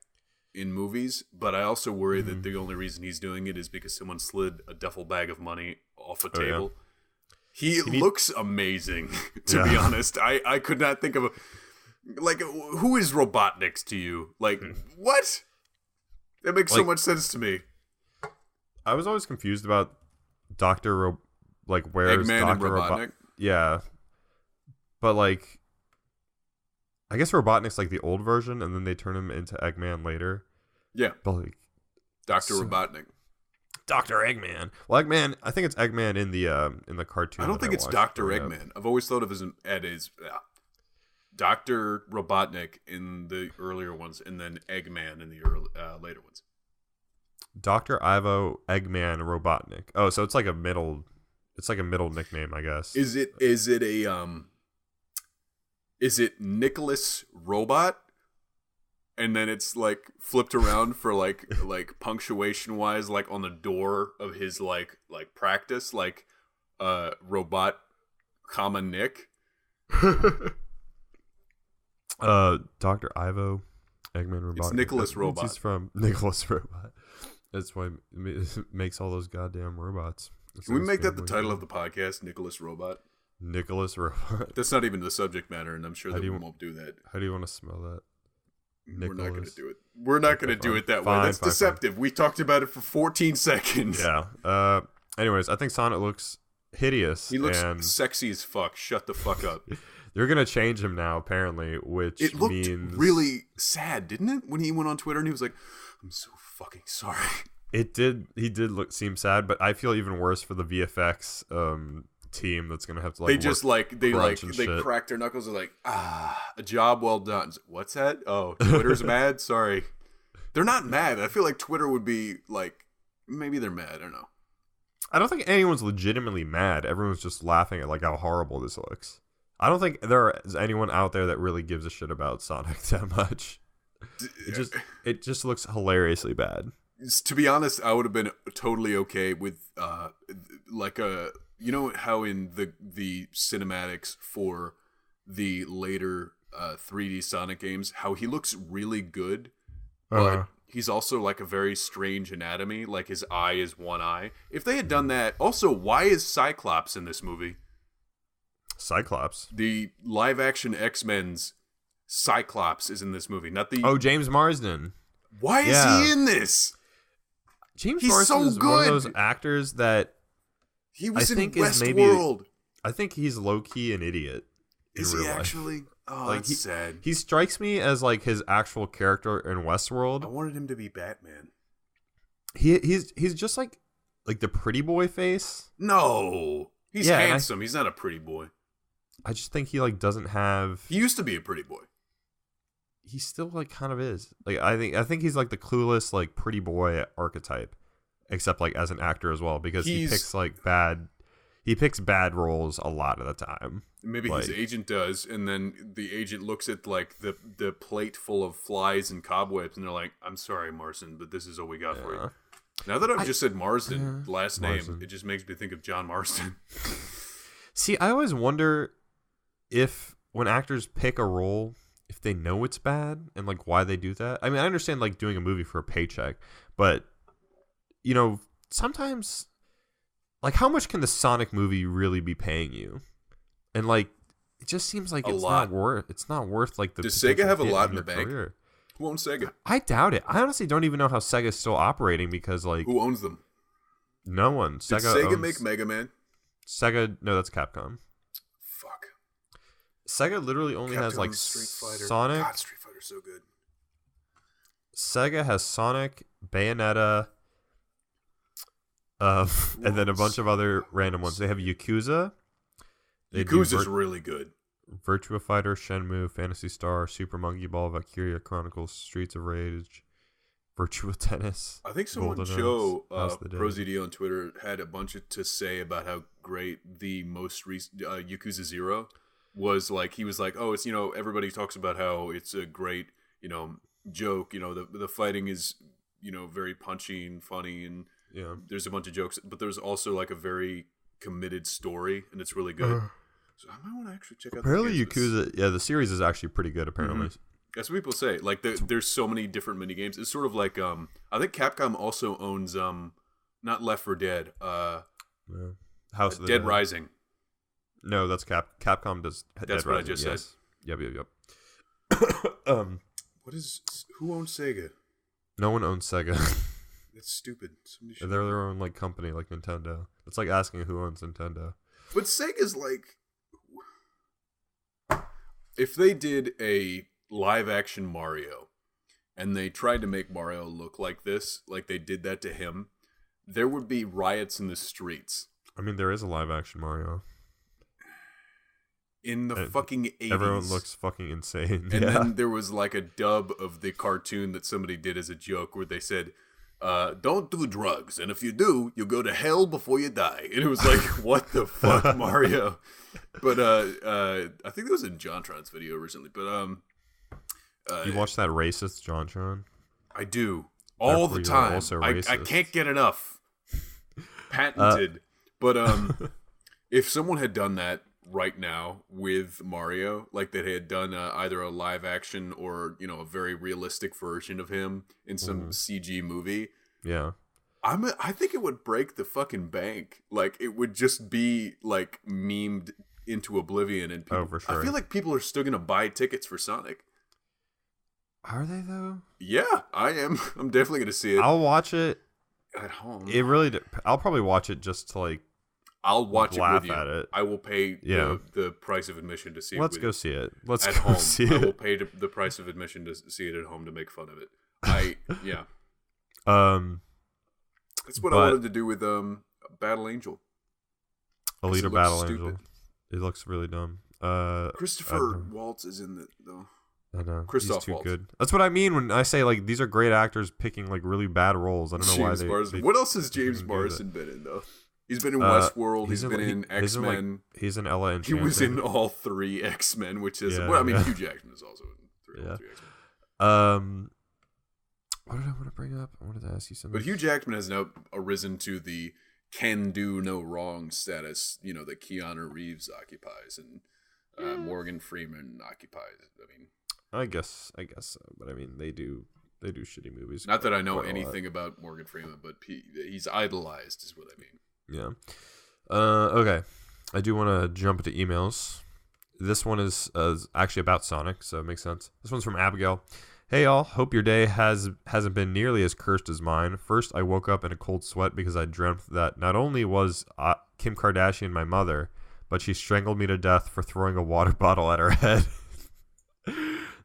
in movies, but I also worry that the only reason he's doing it is because someone slid a duffel bag of money off a table. Yeah. He looks amazing, to be honest. I could not think of a... Like, who is Robotnik's to you? Like, what? That makes so much sense to me. I was always confused about Dr. Where's Eggman Dr. and Robotnik? Yeah. But, like, I guess Robotnik's, like, the old version, and then they turn him into Eggman later. Yeah. But, like... Dr. Robotnik. Dr. Eggman. Well, Eggman, I think it's Eggman in the cartoon. I don't think it's Dr. Eggman. I've always thought of it as Dr. Robotnik in the earlier ones, and then Eggman in the later ones. Dr. Ivo Eggman Robotnik. Oh, so it's like a middle nickname, I guess. Is it Nicholas Robot? And then it's like flipped around for like punctuation wise, like on the door of his like practice, like robot, comma Nick. Dr. Ivo Eggman Robot. It's Nicholas Robot. He's from Nicholas Robot. That's why it makes all those goddamn robots. Can we make that the title of the podcast, Nicholas Robot? Nicholas Robot. That's not even the subject matter, and I'm sure that we won't do that. How do you want to smell that? Nicholas. We're not going to do it. We're not going to do it that way. That's deceptive. We talked about it for 14 seconds. Yeah. Anyways, I think Sonic looks hideous. He looks sexy as fuck. Shut the fuck up. They're going to change him now, apparently, which it looked means... really sad, didn't it? When he went on Twitter and he was like, I'm so fucking sorry. It did. He did seem sad, but I feel even worse for the VFX team that's going to have to they crack their knuckles and like, a job well done. What's that? Oh, Twitter's mad? Sorry. They're not mad. I feel like Twitter would be like, maybe they're mad. I don't know. I don't think anyone's legitimately mad. Everyone's just laughing at like how horrible this looks. I don't think there is anyone out there that really gives a shit about Sonic that much. It just looks hilariously bad. To be honest, I would have been totally okay with like a, you know how in the cinematics for the later 3D Sonic games, how he looks really good, but he's also like a very strange anatomy, like his eye is one eye. If they had done that, also, why is Cyclops in this movie? Cyclops? The live action X-Men's Cyclops is in this movie, not the... Oh, James Marsden. Why is he in this? He's Marsden is one of those actors that he was in Westworld. I think he's low-key an idiot. Is he actually? Oh, like, that's sad. He strikes me as like his actual character in Westworld. I wanted him to be Batman. He's just like the pretty boy face. No, he's handsome. He's not a pretty boy. I just think he like doesn't have. He used to be a pretty boy. He still like kind of is. Like I think he's like the clueless like pretty boy archetype, except like as an actor as well, because he picks like bad. He picks bad roles a lot of the time. Maybe his agent does, and then the agent looks at like the plate full of flies and cobwebs, and they're like, "I'm sorry, Marsden, but this is all we got for you." Now that I've just said Marsden, last name, it just makes me think of John Marsden. See, I always wonder if when actors pick a role, if they know it's bad and like why they do that. I mean, I understand like doing a movie for a paycheck, but you know, sometimes like how much can the Sonic movie really be paying you? And like it just seems like it's not worth like the. Does Sega have a lot in the bank? Career. Who owns Sega? I doubt it. I honestly don't even know how Sega's still operating because like who owns them? No one. Did Sega make Mega Man? Sega, no, that's Capcom. Fuck. Sega literally only has like Street Fighter. Sonic. God, Street Fighter's so good. Sega has Sonic, Bayonetta, and then a bunch of other random ones. They have Yakuza. Yakuza's really good. Virtua Fighter, Shenmue, Phantasy Star, Super Monkey Ball, Valkyria Chronicles, Streets of Rage, Virtua Tennis. I think someone, Joe ProZD on Twitter, had a bunch to say about how great the most recent Yakuza 0 was. Like, he was like, oh, it's, you know, everybody talks about how it's a great, you know, joke. You know, the fighting is, you know, very punchy and funny, and there's a bunch of jokes, but there's also like a very committed story, and it's really good. So I might want to actually check out. Apparently, Yakuza, the series is actually pretty good. Apparently, that's what people say. Like, there's so many different mini games. It's sort of like I think Capcom also owns not Left 4 Dead, House of the Dead Rising. No, that's Capcom does. That's Dead what Rising, I just said. Yep. Who owns Sega? No one owns Sega. That's stupid. They're their own like company, like Nintendo. It's like asking who owns Nintendo. But Sega's like, if they did a live action Mario and they tried to make Mario look like this, like they did that to him, there would be riots in the streets. I mean, there is a live action Mario. In the fucking 80s. Everyone looks fucking insane. And then there was like a dub of the cartoon that somebody did as a joke where they said, don't do drugs, and if you do, you'll go to hell before you die. And it was like, what the fuck, Mario? But I think that was in JonTron's video recently. But you watch that racist JonTron? I do all the time. I can't get enough. Patented. But if someone had done that right now with Mario, like they had done either a live action or, you know, a very realistic version of him in some CG movie, I think it would break the fucking bank. Like, it would just be like memed into oblivion, and people, for sure. I feel like people are still gonna buy tickets for Sonic. Are they though? Yeah, I am. I'm definitely gonna see it. I'll watch it at home. I'll probably watch it just to like. I'll watch laugh it with you. At it. I will pay the price of admission to see it. Let's go see it. Let's at go home. see it. I will pay the price of admission to see it at home to make fun of it. That's what I wanted to do with Battle Angel. Alita Battle Angel. It looks really dumb. Christopher Waltz is in it though. I know. Christoph He's too Waltz. good. That's what I mean when I say like these are great actors picking like really bad roles. I don't know why they what else has James Marsden been in though? He's been in Westworld. He's been in X-Men. He's in Ella Enchanted. He was in all 3 X-Men, which is I mean, Hugh Jackman is also in 3 X-Men. What did I want to bring up? I wanted to ask you something. But Hugh Jackman has now arisen to the can do no wrong status, that Keanu Reeves occupies and Morgan Freeman occupies. I guess so. But I mean, they do shitty movies. Not that I know anything about Morgan Freeman, but he's idolized, is what I mean. Yeah. Okay. I do want to jump into emails. This one is actually about Sonic, so it makes sense. This one's from Abigail. Hey y'all, hope your day hasn't been nearly as cursed as mine. First, I woke up in a cold sweat because I dreamt that not only was Kim Kardashian my mother, but she strangled me to death for throwing a water bottle at her head.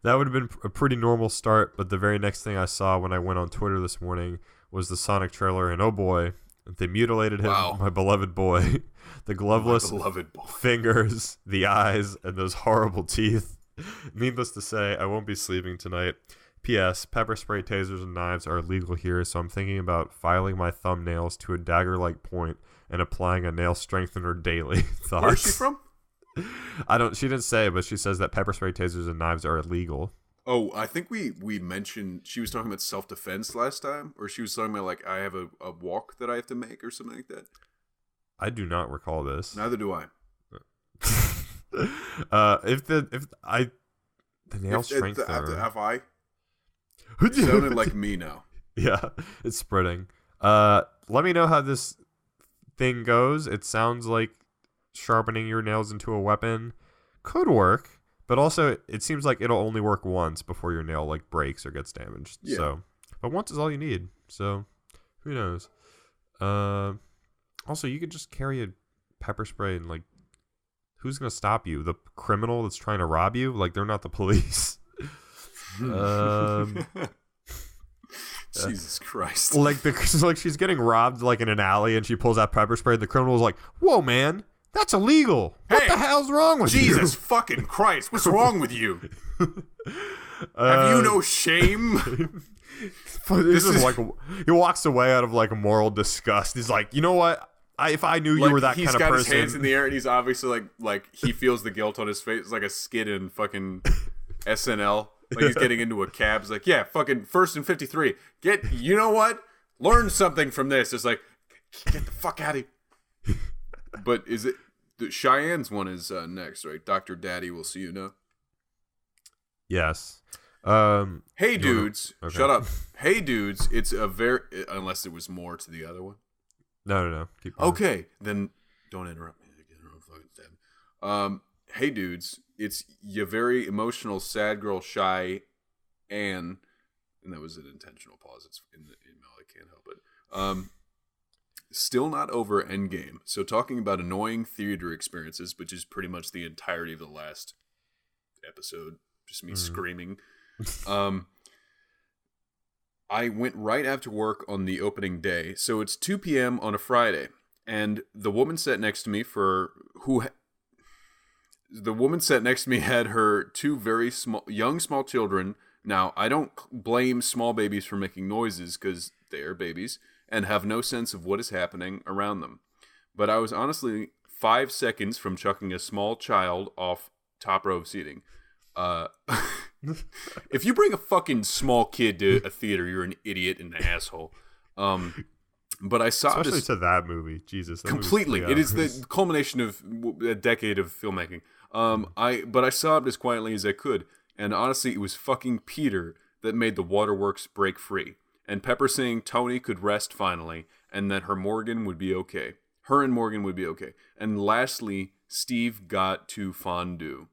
That would have been a pretty normal start, but the very next thing I saw when I went on Twitter this morning was the Sonic trailer, and oh boy, they mutilated him, wow. My beloved boy. The gloveless fingers, the eyes, and those horrible teeth. Needless to say, I won't be sleeping tonight. P.S. Pepper spray, tasers, and knives are illegal here, so I'm thinking about filing my thumbnails to a dagger-like point and applying a nail strengthener daily. Thoughts? Where's she from? She didn't say, but she says that pepper spray, tasers, and knives are illegal. Oh, I think we mentioned she was talking about self-defense last time, or she was talking about like I have a walk that I have to make or something like that. I do not recall this. Neither do I. The nail strengthener. Have I? It sounded like me now. Yeah, it's spreading. Let me know how this thing goes. It sounds like sharpening your nails into a weapon could work, but also it seems like it'll only work once before your nail like breaks or gets damaged. Yeah. So, but once is all you need. So, who knows? Also, you could just carry a pepper spray and like, who's gonna stop you? The criminal that's trying to rob you? Like, they're not the police. Jesus Christ! Like she's getting robbed like in an alley, and she pulls out pepper spray. And the criminal's like, "Whoa, man, that's illegal! What the hell's wrong with you?" Jesus fucking Christ! What's wrong with you? Have you no shame? This is like he walks away out of like a moral disgust. He's like, you know what? If I knew you were that kind of person, he's got his hands in the air and he's obviously like he feels the guilt on his face. It's like a skit in fucking SNL. Like he's getting into a cab. He's like, yeah, fucking first and 53. You know what? Learn something from this. It's like, get the fuck out of here. But is it Cheyenne's one is next, right? Dr. Daddy will see you now. Yes. Hey dudes, okay. Shut up. Hey dudes, it's a very unless there was more to the other one. No. Keep going. Okay, then don't interrupt me again. Hey dudes, it's your very emotional sad girl Shy and that was an intentional pause. It's in the email. I can't help it. Still not over Endgame. So talking about annoying theater experiences, which is pretty much the entirety of the last episode, just me screaming. I went right after work on the opening day, so it's 2 p.m. on a Friday, and the woman sat next to me had her two very small children. Now, I don't blame small babies for making noises because they are babies and have no sense of what is happening around them. But I was honestly 5 seconds from chucking a small child off top row seating. If you bring a fucking small kid to a theater, you're an idiot and an asshole. But I saw especially to that movie. Jesus, that completely. It is the culmination of a decade of filmmaking. But I sobbed as quietly as I could, and honestly, it was fucking Peter that made the waterworks break free, and Pepper saying Tony could rest finally, and that her and Morgan would be okay. And lastly, Steve got to fondue.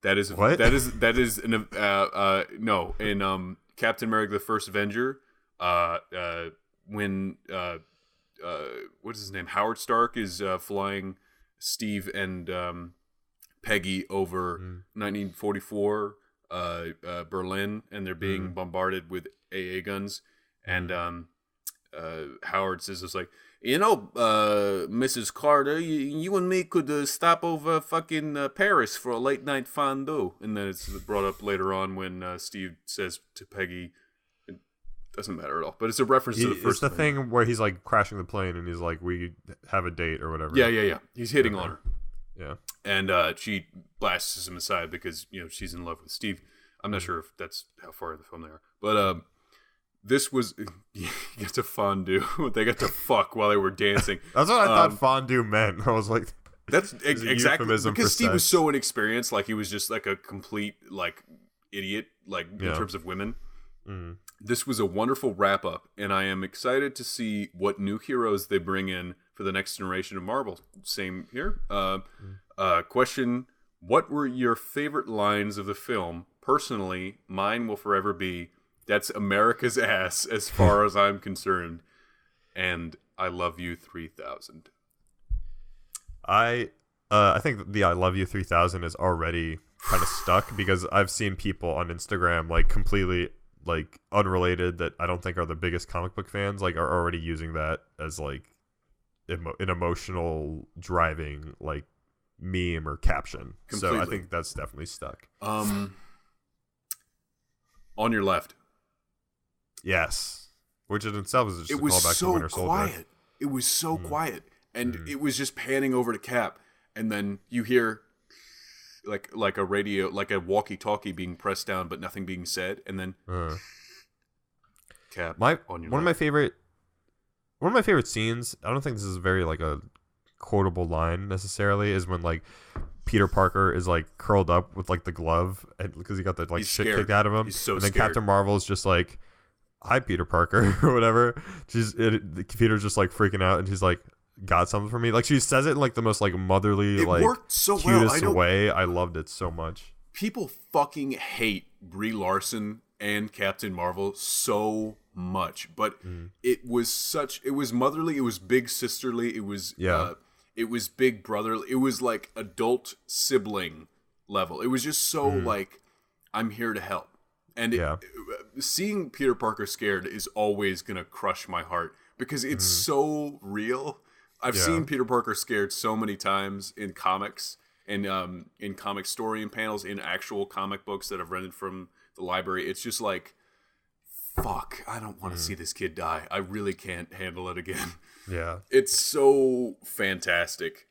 That is what? That is an no in Captain America: The First Avenger. When what is his name? Howard Stark is flying Steve and Peggy over 1944 Berlin, and they're being bombarded with AA guns, and Howard says it's like, Mrs. Carter, you and me could stop over fucking Paris for a late night fondue. And then it's brought up later on when Steve says to Peggy, it doesn't matter at all, but it's a reference to the first. It's the thing where he's like crashing the plane and he's like, we have a date or whatever. Yeah. He's hitting on her. Yeah. And she blasts him aside because, she's in love with Steve. I'm not sure if that's how far in the film they are, but this was you get to fondue. They got to fuck while they were dancing. That's what I thought fondue meant. I was like, that's exactly because Steve was sex. so inexperienced. Like he was just like a complete like idiot. Like in terms of women. This was a wonderful wrap up, and I am excited to see what new heroes they bring in for the next generation of Marvel. Same here. Question: what were your favorite lines of the film? Personally, mine will forever be, "That's America's ass as far as I'm concerned," and "I love you 3000." I think the "I love you 3000" is already kind of stuck because I've seen people on Instagram like completely like unrelated that I don't think are the biggest comic book fans like are already using that as like an emotional driving like meme or caption. Completely. So I think that's definitely stuck. On your left. Yes. Which in itself is just a callback to Winter Soldier. Quiet. It was so quiet. And it was just panning over to Cap, and then you hear like a radio, like a walkie-talkie being pressed down, but nothing being said, and then Cap. On your one of my favorite scenes. I don't think this is very like a quotable line necessarily. Is when like Peter Parker is like curled up with like the glove, and because he got the like shit kicked out of him. He's so and then scared. Captain Marvel's just like, "Hi, Peter Parker," or whatever. Peter's just like freaking out, and she's like, "Got something for me?" Like she says it in like the most like motherly, like worked so cutest well. way. I loved it so much. People fucking hate Brie Larson and Captain Marvel so much, but it was motherly, it was big sisterly, it was big brotherly, it was like adult sibling level. It was just so like, I'm here to help. And seeing Peter Parker scared is always gonna crush my heart because it's so real. I've seen Peter Parker scared so many times in comics and in comic story and panels, in actual comic books that I've rented from the library. It's just like, fuck, I don't want to see this kid die. I really can't handle it again. Yeah. It's so fantastic.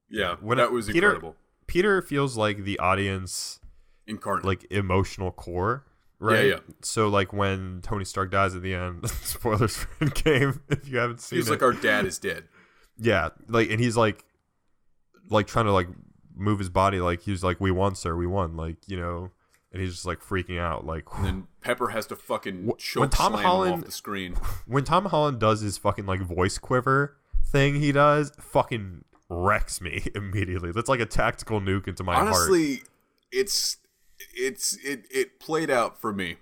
Yeah, that was incredible. Peter feels like the audience incarnate, like emotional core, right? Yeah. So like when Tony Stark dies at the end, spoilers for Endgame if you haven't seen it. He's like, our dad is dead. Yeah, like, and he's like trying to like move his body, like he's like, "We won, sir, we won," like, you know, and he's just like freaking out, like. And then Pepper has to fucking choke slam him off the screen. When Tom Holland does his fucking like voice quiver thing, he does fucking wrecks me immediately. That's like a tactical nuke into my heart. Honestly, it played out for me.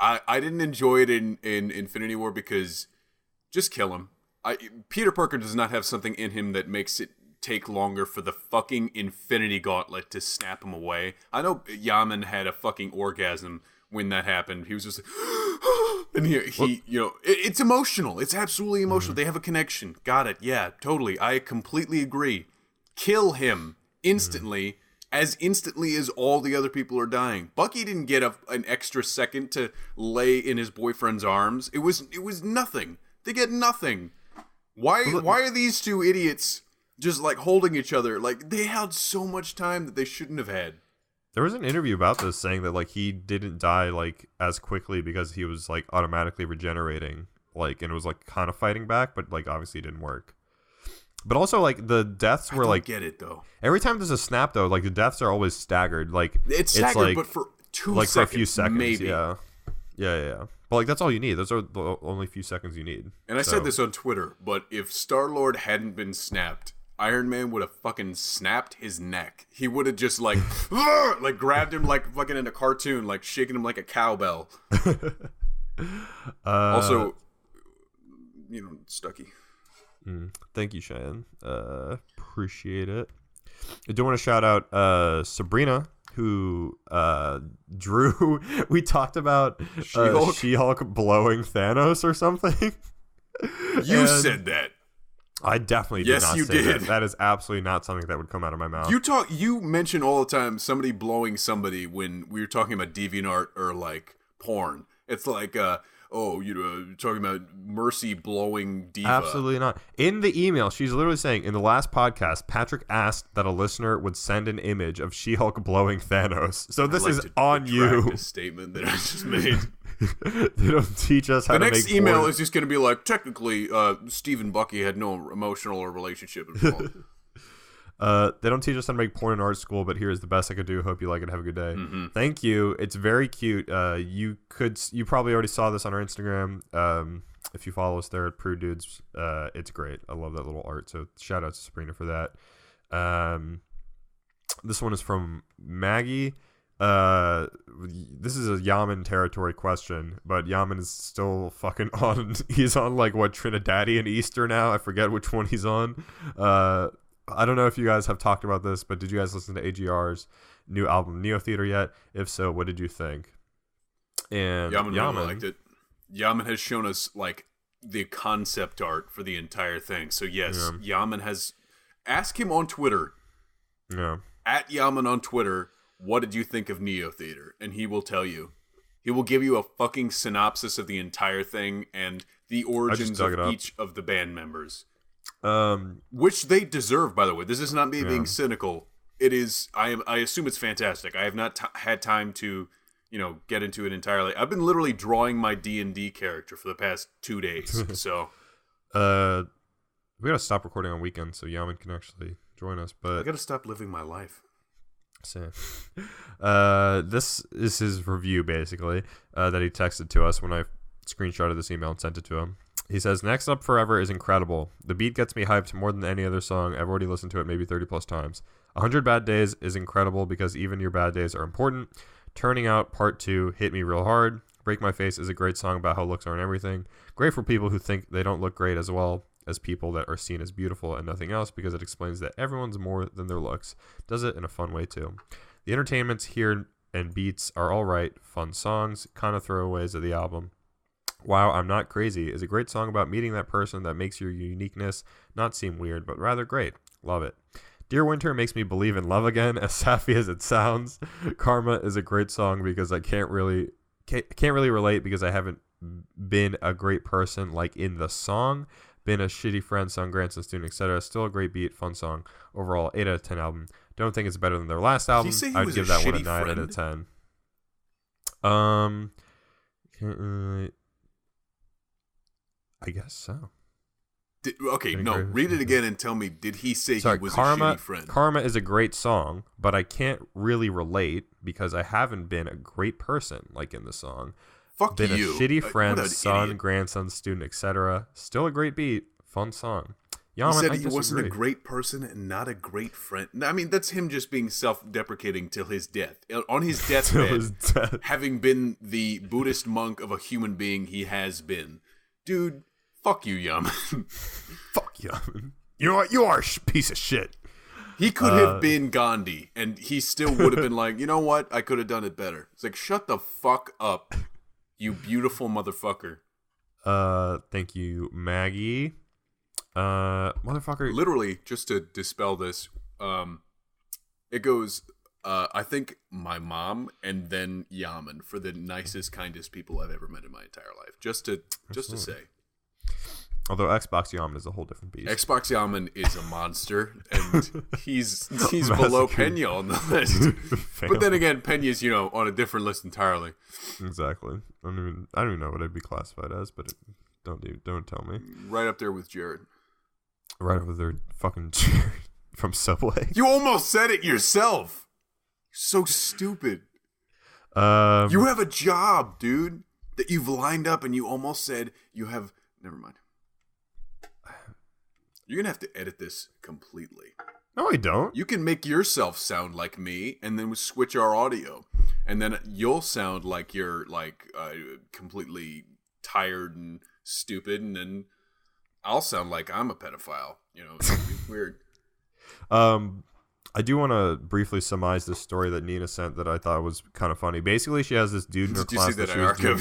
I didn't enjoy it in Infinity War because just kill him. Peter Parker does not have something in him that makes it take longer for the fucking Infinity Gauntlet to snap him away. I know Yammin had a fucking orgasm when that happened. He was just like, and he you know, it's emotional. It's absolutely emotional. They have a connection. Got it. Yeah, totally. I completely agree. Kill him instantly, as instantly as all the other people are dying. Bucky didn't get an extra second to lay in his boyfriend's arms. It was nothing. They get nothing. Why are these two idiots just like holding each other? Like they had so much time that they shouldn't have had. There was an interview about this saying that like he didn't die like as quickly because he was like automatically regenerating, like, and it was like kind of fighting back, but like obviously it didn't work. But also like the deaths were like, get it though. Every time there's a snap though, like the deaths are always staggered. Like it's staggered, like, but for like seconds, for a few seconds, maybe. Yeah. But like that's all you need. Those are the only few seconds you need. And I said this on Twitter, but if Star-Lord hadn't been snapped, Iron Man would have fucking snapped his neck. He would have just like like grabbed him like fucking in a cartoon, like shaking him like a cowbell. Also, you know, Stucky. Thank you, Cheyenne. Appreciate it. I do want to shout out Sabrina, who drew. We talked about She-Hulk blowing Thanos or something. You said that. I definitely did not say that. That is absolutely not something that would come out of my mouth. You mention all the time somebody blowing somebody when we were talking about DeviantArt or like porn. It's like, talking about Mercy blowing diva. Absolutely not. In the email, she's literally saying, in the last podcast, Patrick asked that a listener would send an image of She-Hulk blowing Thanos. So this is on you. A statement that I just made. They don't teach us how to make The next email is just going to be like, technically, Steve and Bucky had no emotional or relationship involved. They don't teach us how to make porn in art school, but here's the best I could do. Hope you like it. Have a good day. Mm-hmm. Thank you. It's very cute. You probably already saw this on our Instagram. If you follow us there at Prude Dudes, it's great. I love that little art. So shout out to Sabrina for that. This one is from Maggie. This is a Yammin territory question, but Yammin is still fucking on. He's on like Trinidadian Easter now. I forget which one he's on. I don't know if you guys have talked about this, but did you guys listen to AGR's new album Neo Theater yet? If so, what did you think? And Yammin really liked it. Yammin has shown us like the concept art for the entire thing. So yes, Yammin has. Ask him on Twitter. Yeah. At Yammin on Twitter, what did you think of Neo Theater? And he will tell you. He will give you a fucking synopsis of the entire thing and the origins of each of the band members. Which they deserve, by the way. This is not me being cynical. It is. I assume it's fantastic. I have not had time to, get into it entirely. I've been literally drawing my D&D character for the past 2 days. So, we gotta stop recording on weekends so Yammin can actually join us. But I gotta stop living my life. Same. This is his review basically that he texted to us when I screenshotted this email and sent it to him. He says, Next Up Forever is incredible. The beat gets me hyped more than any other song. I've already listened to it maybe 30 plus times. 100 Bad Days is incredible because even your bad days are important. Turning Out Part 2 hit me real hard. Break My Face is a great song about how looks aren't everything. Great for people who think they don't look great as well as people that are seen as beautiful and nothing else because it explains that everyone's more than their looks. Does it in a fun way too. The entertainments here and beats are all right. Fun songs. Kind of throwaways of the album. Wow, I'm Not Crazy is a great song about meeting that person that makes your uniqueness not seem weird, but rather great. Love it. Dear Winter makes me believe in love again, as sappy as it sounds. Karma is a great song because I can't really relate because I haven't been a great person like in the song. Been a shitty friend, son, grandson, student, etc. Still a great beat, fun song. Overall, 8 out of 10 album. Don't think it's better than their last album. I'd give that one a 9 out of 10. Can't really... I guess so. Read it again and tell me, did he say he was a shitty friend? Karma is a great song, but I can't really relate because I haven't been a great person like in the song. Fuck been you. A shitty friend, son, idiot. Grandson, student, etc. Still a great beat, fun song. Yammin, he said he wasn't a great person and not a great friend. I mean, that's him just being self-deprecating till his death. On his deathbed, having been the Buddhist monk of a human being he has been. Dude, fuck you, Yammin. Fuck Yammin. You are a piece of shit. He could have been Gandhi, and he still would have been like, you know what? I could have done it better. It's like, shut the fuck up, you beautiful motherfucker. Thank you, Maggie. Motherfucker. Literally, just to dispel this, it goes, I think my mom and then Yammin for the nicest, kindest people I've ever met in my entire life. Just to say. Although Xbox Yammin is a whole different beast. Xbox Yammin is a monster, and he's below Pena on the list. But then again, Pena's on a different list entirely. Exactly. I don't even know what I'd be classified as, but don't tell me. Right up there with Jared. Right up with their fucking Jared from Subway. You almost said it yourself. You're so stupid. You have a job, dude, that you've lined up, and you almost said you have. Never mind. You're going to have to edit this completely. No, I don't. You can make yourself sound like me, and then we switch our audio. And then you'll sound like you're, completely tired and stupid, and then I'll sound like I'm a pedophile. It's gonna be weird. I do want to briefly surmise this story that Nina sent that I thought was kind of funny. Basically, she has this dude in her class. Did you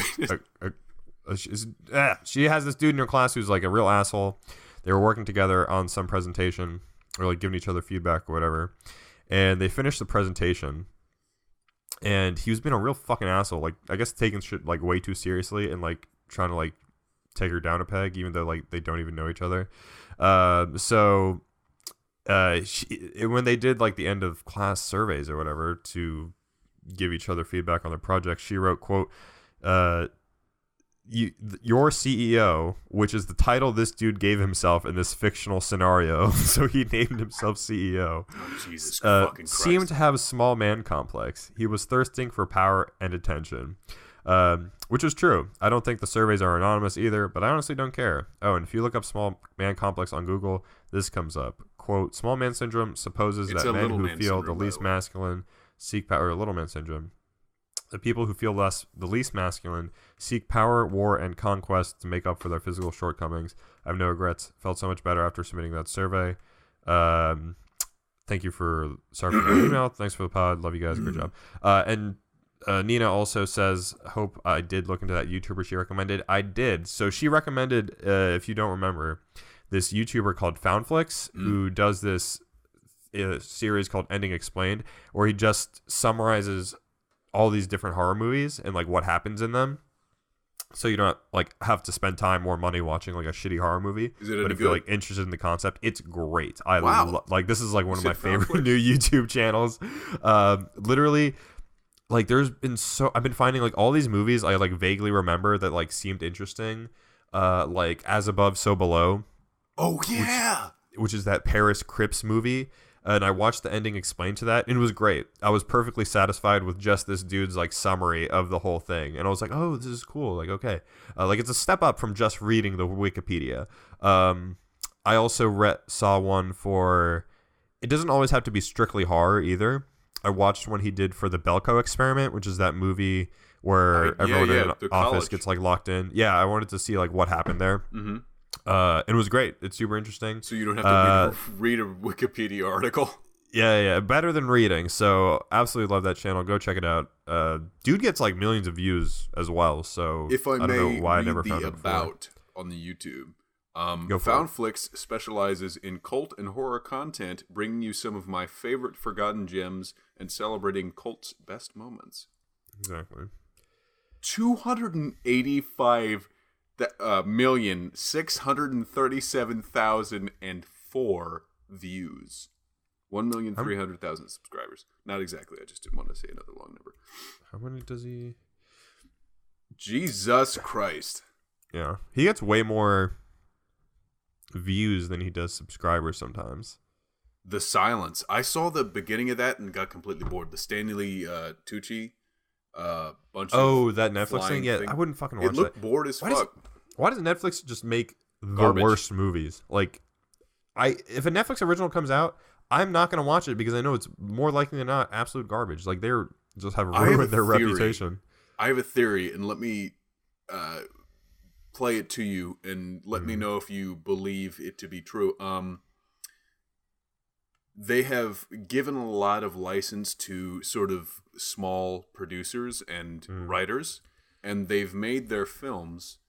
see that she has this dude in her class who's like a real asshole. They were working together on some presentation or like giving each other feedback or whatever. And they finished the presentation and he was being a real fucking asshole. Like, I guess taking shit like way too seriously and like trying to like take her down a peg, even though like they don't even know each other. When they did like the end of class surveys or whatever to give each other feedback on their project, she wrote, quote, your CEO, which is the title this dude gave himself in this fictional scenario, so he named himself CEO, Jesus fucking Christ, seemed to have a small man complex. He was thirsting for power and attention. Which is true. I don't think the surveys are anonymous either, but I honestly don't care. Oh, and if you look up small man complex on Google, this comes up. Quote, small man syndrome supposes that men who feel the least masculine seek power, or little man syndrome. The people who feel the least masculine seek power, war, and conquest to make up for their physical shortcomings. I have no regrets. Felt so much better after submitting that survey. Sorry for the email. Thanks for the pod. Love you guys. Great job. And Nina also says, hope I did look into that YouTuber she recommended. I did. So she recommended, if you don't remember, this YouTuber called Foundflix, who does this series called Ending Explained, where he just summarizes all these different horror movies and like what happens in them. So you don't like have to spend time or money watching like a shitty horror movie. But if you're like interested in the concept, it's great. Like this is like one of my favorite new YouTube channels. Literally, like I've been finding like all these movies I like vaguely remember that like seemed interesting. Like As Above, So Below. Oh yeah. Which is that Paris Crips movie. And I watched the ending explained to that, and it was great. I was perfectly satisfied with just this dude's like summary of the whole thing, and I was like, "Oh, this is cool." Like, okay, like it's a step up from just reading the Wikipedia. I also saw one for. It doesn't always have to be strictly horror either. I watched one he did for the Belko Experiment, which is that movie where everyone in an office gets like locked in. Yeah, I wanted to see like what happened there. Mm-hmm. It was great. It's super interesting. So you don't have to read a Wikipedia article. Yeah, better than reading. So absolutely love that channel. Go check it out. Dude gets like millions of views as well. So if I don't may know why read I never the found it about on the YouTube. Go for Foundflix specializes in cult and horror content, bringing you some of my favorite forgotten gems and celebrating cult's best moments. Exactly. 285,637,004 views. 1,300,000 subscribers. Not exactly. I just didn't want to say another long number. How many does he? Jesus Christ. Yeah, he gets way more views than he does subscribers sometimes. The Silence. I saw the beginning of that and got completely bored. The Stanley Tucci bunch of that Netflix thing? Yeah, I wouldn't fucking watch that. It looked bored as fuck. Why does Netflix just make the Garbage. worst movies? Like, if a Netflix original comes out, I'm not going to watch it because I know it's more likely than not absolute garbage. Like, they're just have ruined their reputation. I have a theory, and let me play it to you, and let me know if you believe it to be true. They have given a lot of license to sort of small producers and writers, and they've made their films,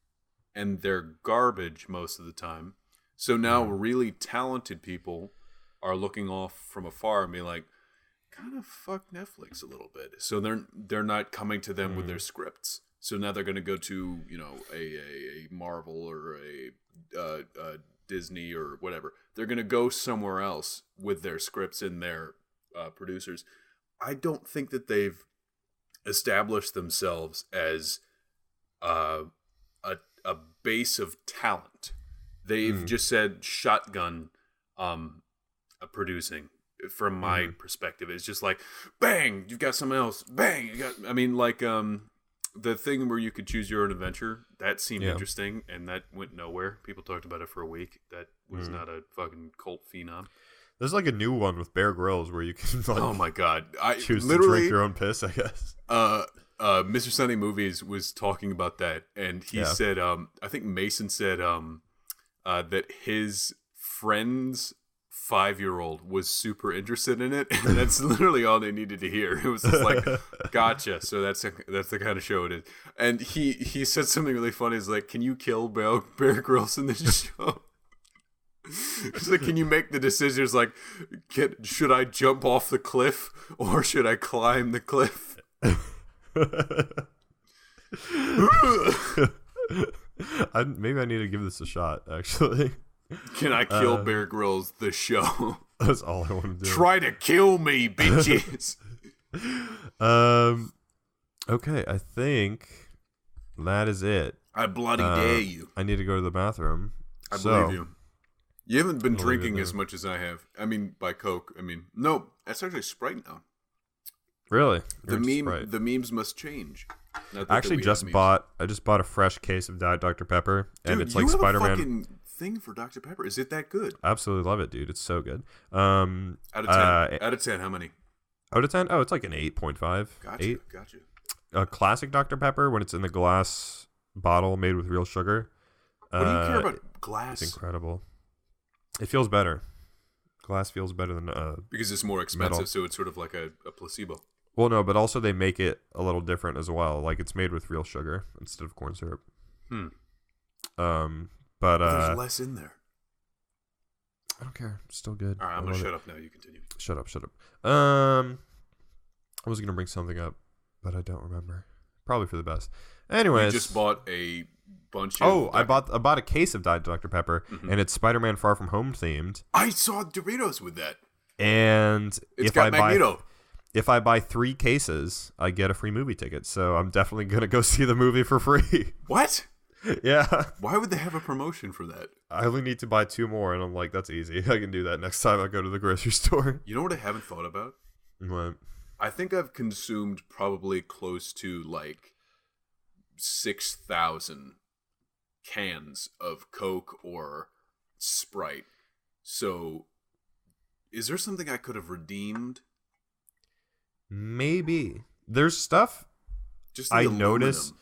and they're garbage most of the time. So now really talented people are looking off from afar and be like, kind of fuck Netflix a little bit. So they're not coming to them with their scripts. So now they're going to go to, you know, a Marvel or a Disney or whatever. They're going to go somewhere else with their scripts and their producers. I don't think that they've established themselves as a base of talent. They've just said shotgun producing. From my perspective, it's just like, bang, you've got someone else. Bang, you got. I mean, like the thing where you could choose your own adventure, that seemed interesting, and that went nowhere. People talked about it for a week. That was not a fucking cult phenom. There's like a new one with Bear Grylls where you can like, oh my god, I choose to drink your own piss, I guess. Mr. Sunny Movies was talking about that, and he said, I think Mason said that his friend's 5-year-old was super interested in it, and that's literally all they needed to hear. It was just like, gotcha. So that's the kind of show it is. And he said something really funny. He's like, can you kill Bear Grylls in this show? He's like, can you make the decisions like, should I jump off the cliff or should I climb the cliff? Maybe I need to give this a shot, actually. Can I kill Bear Grylls the show? That's all I want to do. Try to kill me, bitches. Okay, I think that is it. I bloody dare you. I need to go to the bathroom. I believe you. You haven't been drinking as much as I have. I mean, by Coke. I mean, no, that's actually Sprite now. Really? The memes must change. I actually just bought a fresh case of Diet Dr. Pepper, and it's like Spider-Man. A fucking thing for Dr. Pepper. Is it that good? Absolutely love it, dude. It's so good. Out of 10. Out of 10, how many? Out of 10? Oh, it's like an 8.5. Gotcha. A classic Dr. Pepper when it's in the glass bottle made with real sugar. What do you care about glass? It's incredible. It feels better. Glass feels better than because it's more expensive, metal. so it's sort of like a placebo. Well, no, but also they make it a little different as well. Like it's made with real sugar instead of corn syrup. But there's less in there. I don't care. It's still good. All right, I'm gonna shut up now. You continue. Shut up. I was gonna bring something up, but I don't remember. Probably for the best. Anyways, you just bought a bunch of... I bought a case of Diet Dr. Pepper, and it's Spider-Man Far From Home themed. I saw Doritos with that. And it's got Magneto. If I buy 3 cases, I get a free movie ticket. So I'm definitely going to go see the movie for free. What? Yeah. Why would they have a promotion for that? I only need to buy 2 more, and I'm like, that's easy. I can do that next time I go to the grocery store. You know what I haven't thought about? What? I think I've consumed probably close to like 6,000 cans of Coke or Sprite. So, is there something I could have redeemed? Maybe. There's stuff just I noticed.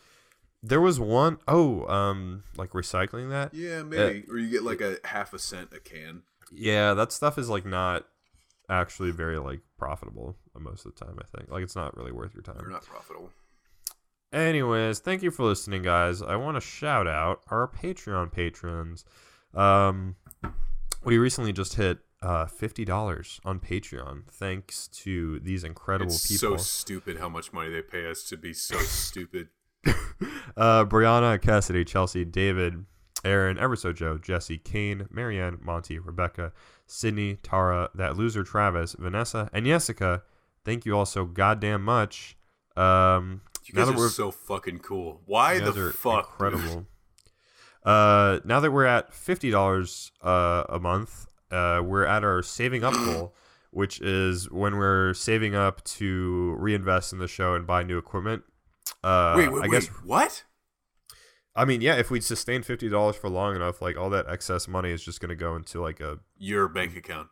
There was one, like recycling that? Yeah, maybe. Or you get like a half a cent a can. Yeah, that stuff is like not actually very like profitable most of the time, I think. Like it's not really worth your time. They're not profitable. Anyways, thank you for listening, guys. I want to shout out our Patreon patrons. We recently just hit $50 on Patreon thanks to these incredible people. It's so stupid how much money they pay us to be so stupid. Brianna, Cassidy, Chelsea, David, Aaron, Everso Joe, Jesse, Kane, Marianne, Monty, Rebecca, Sydney, Tara, That Loser, Travis, Vanessa, and Jessica. Thank you all so goddamn much. You guys are so fucking cool. Why the fuck? Incredible. Now that we're at $50 a month, we're at our saving up goal, which is when we're saving up to reinvest in the show and buy new equipment. Wait, what? I mean, yeah, if we sustain $50 for long enough, like all that excess money is just going to go into like your bank account.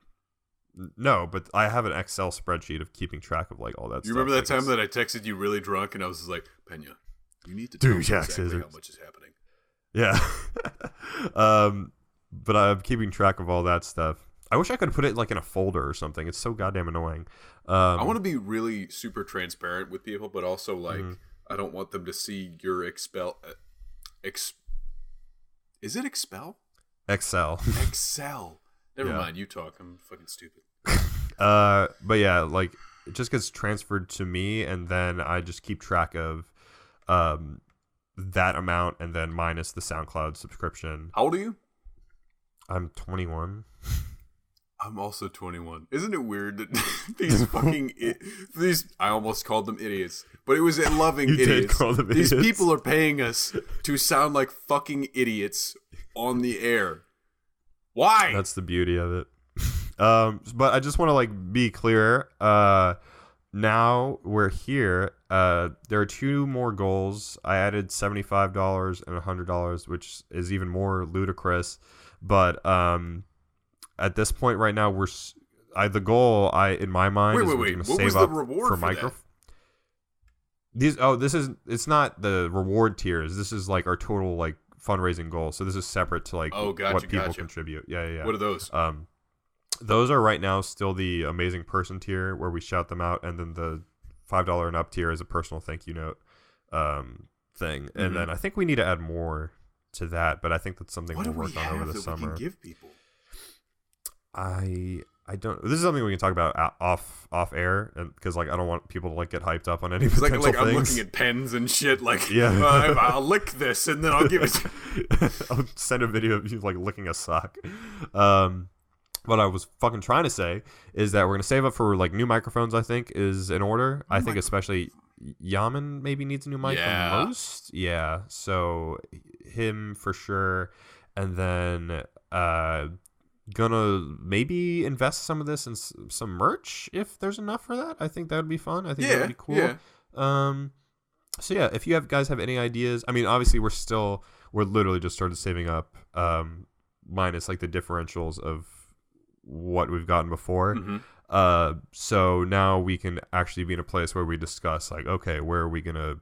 No, but I have an Excel spreadsheet of keeping track of like all that stuff. You remember that time that I texted you really drunk and I was just like, Pena, you need to tell me exactly how much is happening. Yeah. But I'm keeping track of all that stuff. I wish I could put it like in a folder or something. It's so goddamn annoying. I want to be really super transparent with people, but also like I don't want them to see your Excel. Is it Excel? Excel. Never mind. You talk. I'm fucking stupid. But yeah, like it just gets transferred to me, and then I just keep track of that amount, and then minus the SoundCloud subscription. How old are you? I'm 21. I'm also 21. Isn't it weird that these fucking I almost called them idiots, but it was loving idiots. Did call them these idiots. People are paying us to sound like fucking idiots on the air. Why? That's the beauty of it. But I just want to like be clear. Now we're here. There are 2 more goals. I added $75 and $100, which is even more ludicrous. But at this point right now, the goal in my mind is we're going to save up for micro. It's not the reward tiers. This is like our total like fundraising goal. So this is separate to like what people contribute. Yeah. What are those? Those are right now still the amazing person tier where we shout them out, and then the $5 and up tier is a personal thank you note thing. Mm-hmm. And then I think we need to add more to that, but I think that's something we'll work on over the summer. We can give people? I I don't. This is something we can talk about off air, because like I don't want people to like get hyped up on any It's potential like things. I'm looking at pens and shit. Like, Yeah. I'll lick this and then I'll give it. I'll send a video of you like licking a sock. What I was fucking trying to say is that we're gonna save up for like new microphones. I think is in order. I think especially Yammin maybe needs a new mic the most. Yeah, so him for sure, and then gonna maybe invest some of this in some merch if there's enough for that. I think that would be fun. I think that would be cool. Yeah. So yeah, if you guys have any ideas, I mean, obviously we're literally just started saving up, minus like the differentials of what we've gotten before. Mm-hmm. So now we can actually be in a place where we discuss like, okay, where are we gonna,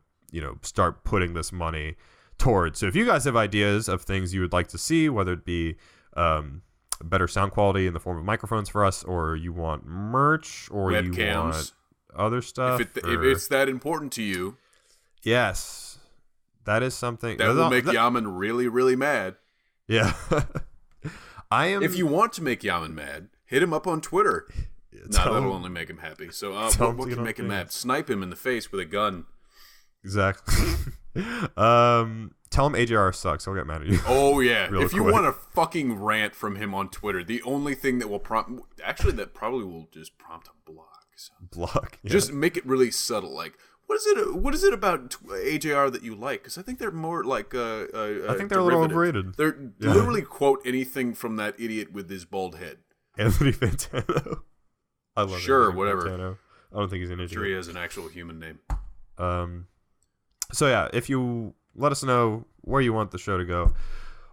start putting this money towards? So if you guys have ideas of things you would like to see, whether it be better sound quality in the form of microphones for us, or you want merch, or webcams, you want other stuff, if it's that important to you, yes, that is something that will make Yammin really, really mad. Yeah. If you want to make Yammin mad, hit him up on Twitter. That'll only make him happy. So what can make him mad? Snipe him in the face with a gun. Exactly. Tell him AJR sucks. He'll get mad at you. Oh yeah. If you want a fucking rant from him on Twitter, the only thing that will that probably will just prompt a block. So. Block. Yeah. Just make it really subtle. Like, what is it about AJR that you like? Because I think they're more like I think they're a little overrated. They're literally quote anything from that idiot with his bald head. Anthony Fantano. I love Sure, Anthony whatever. Fantano. I don't think he's an idiot. Sure, he has an actual human name. So yeah, if you let us know where you want the show to go,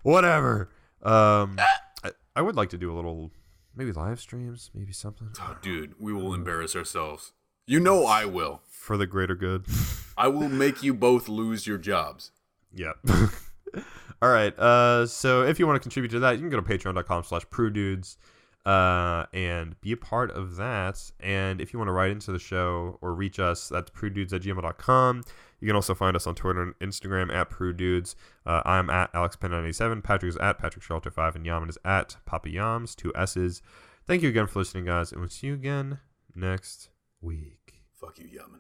whatever. I would like to do a little, maybe live streams, maybe something. Oh, dude, we will embarrass ourselves. You know I will. For the greater good. I will make you both lose your jobs. Yep. All right. So if you want to contribute to that, you can go to patreon.com/prududes and be a part of that. And if you want to write into the show or reach us, that's prudedudes@gmail.com. You can also find us on Twitter and Instagram @prudedudes. I'm at AlexPen97. Patrick is at PatrickShelter5, and Yammin is at PapaYams, 2 S's. Thank you again for listening, guys, and we'll see you again next week. Fuck you, Yammin.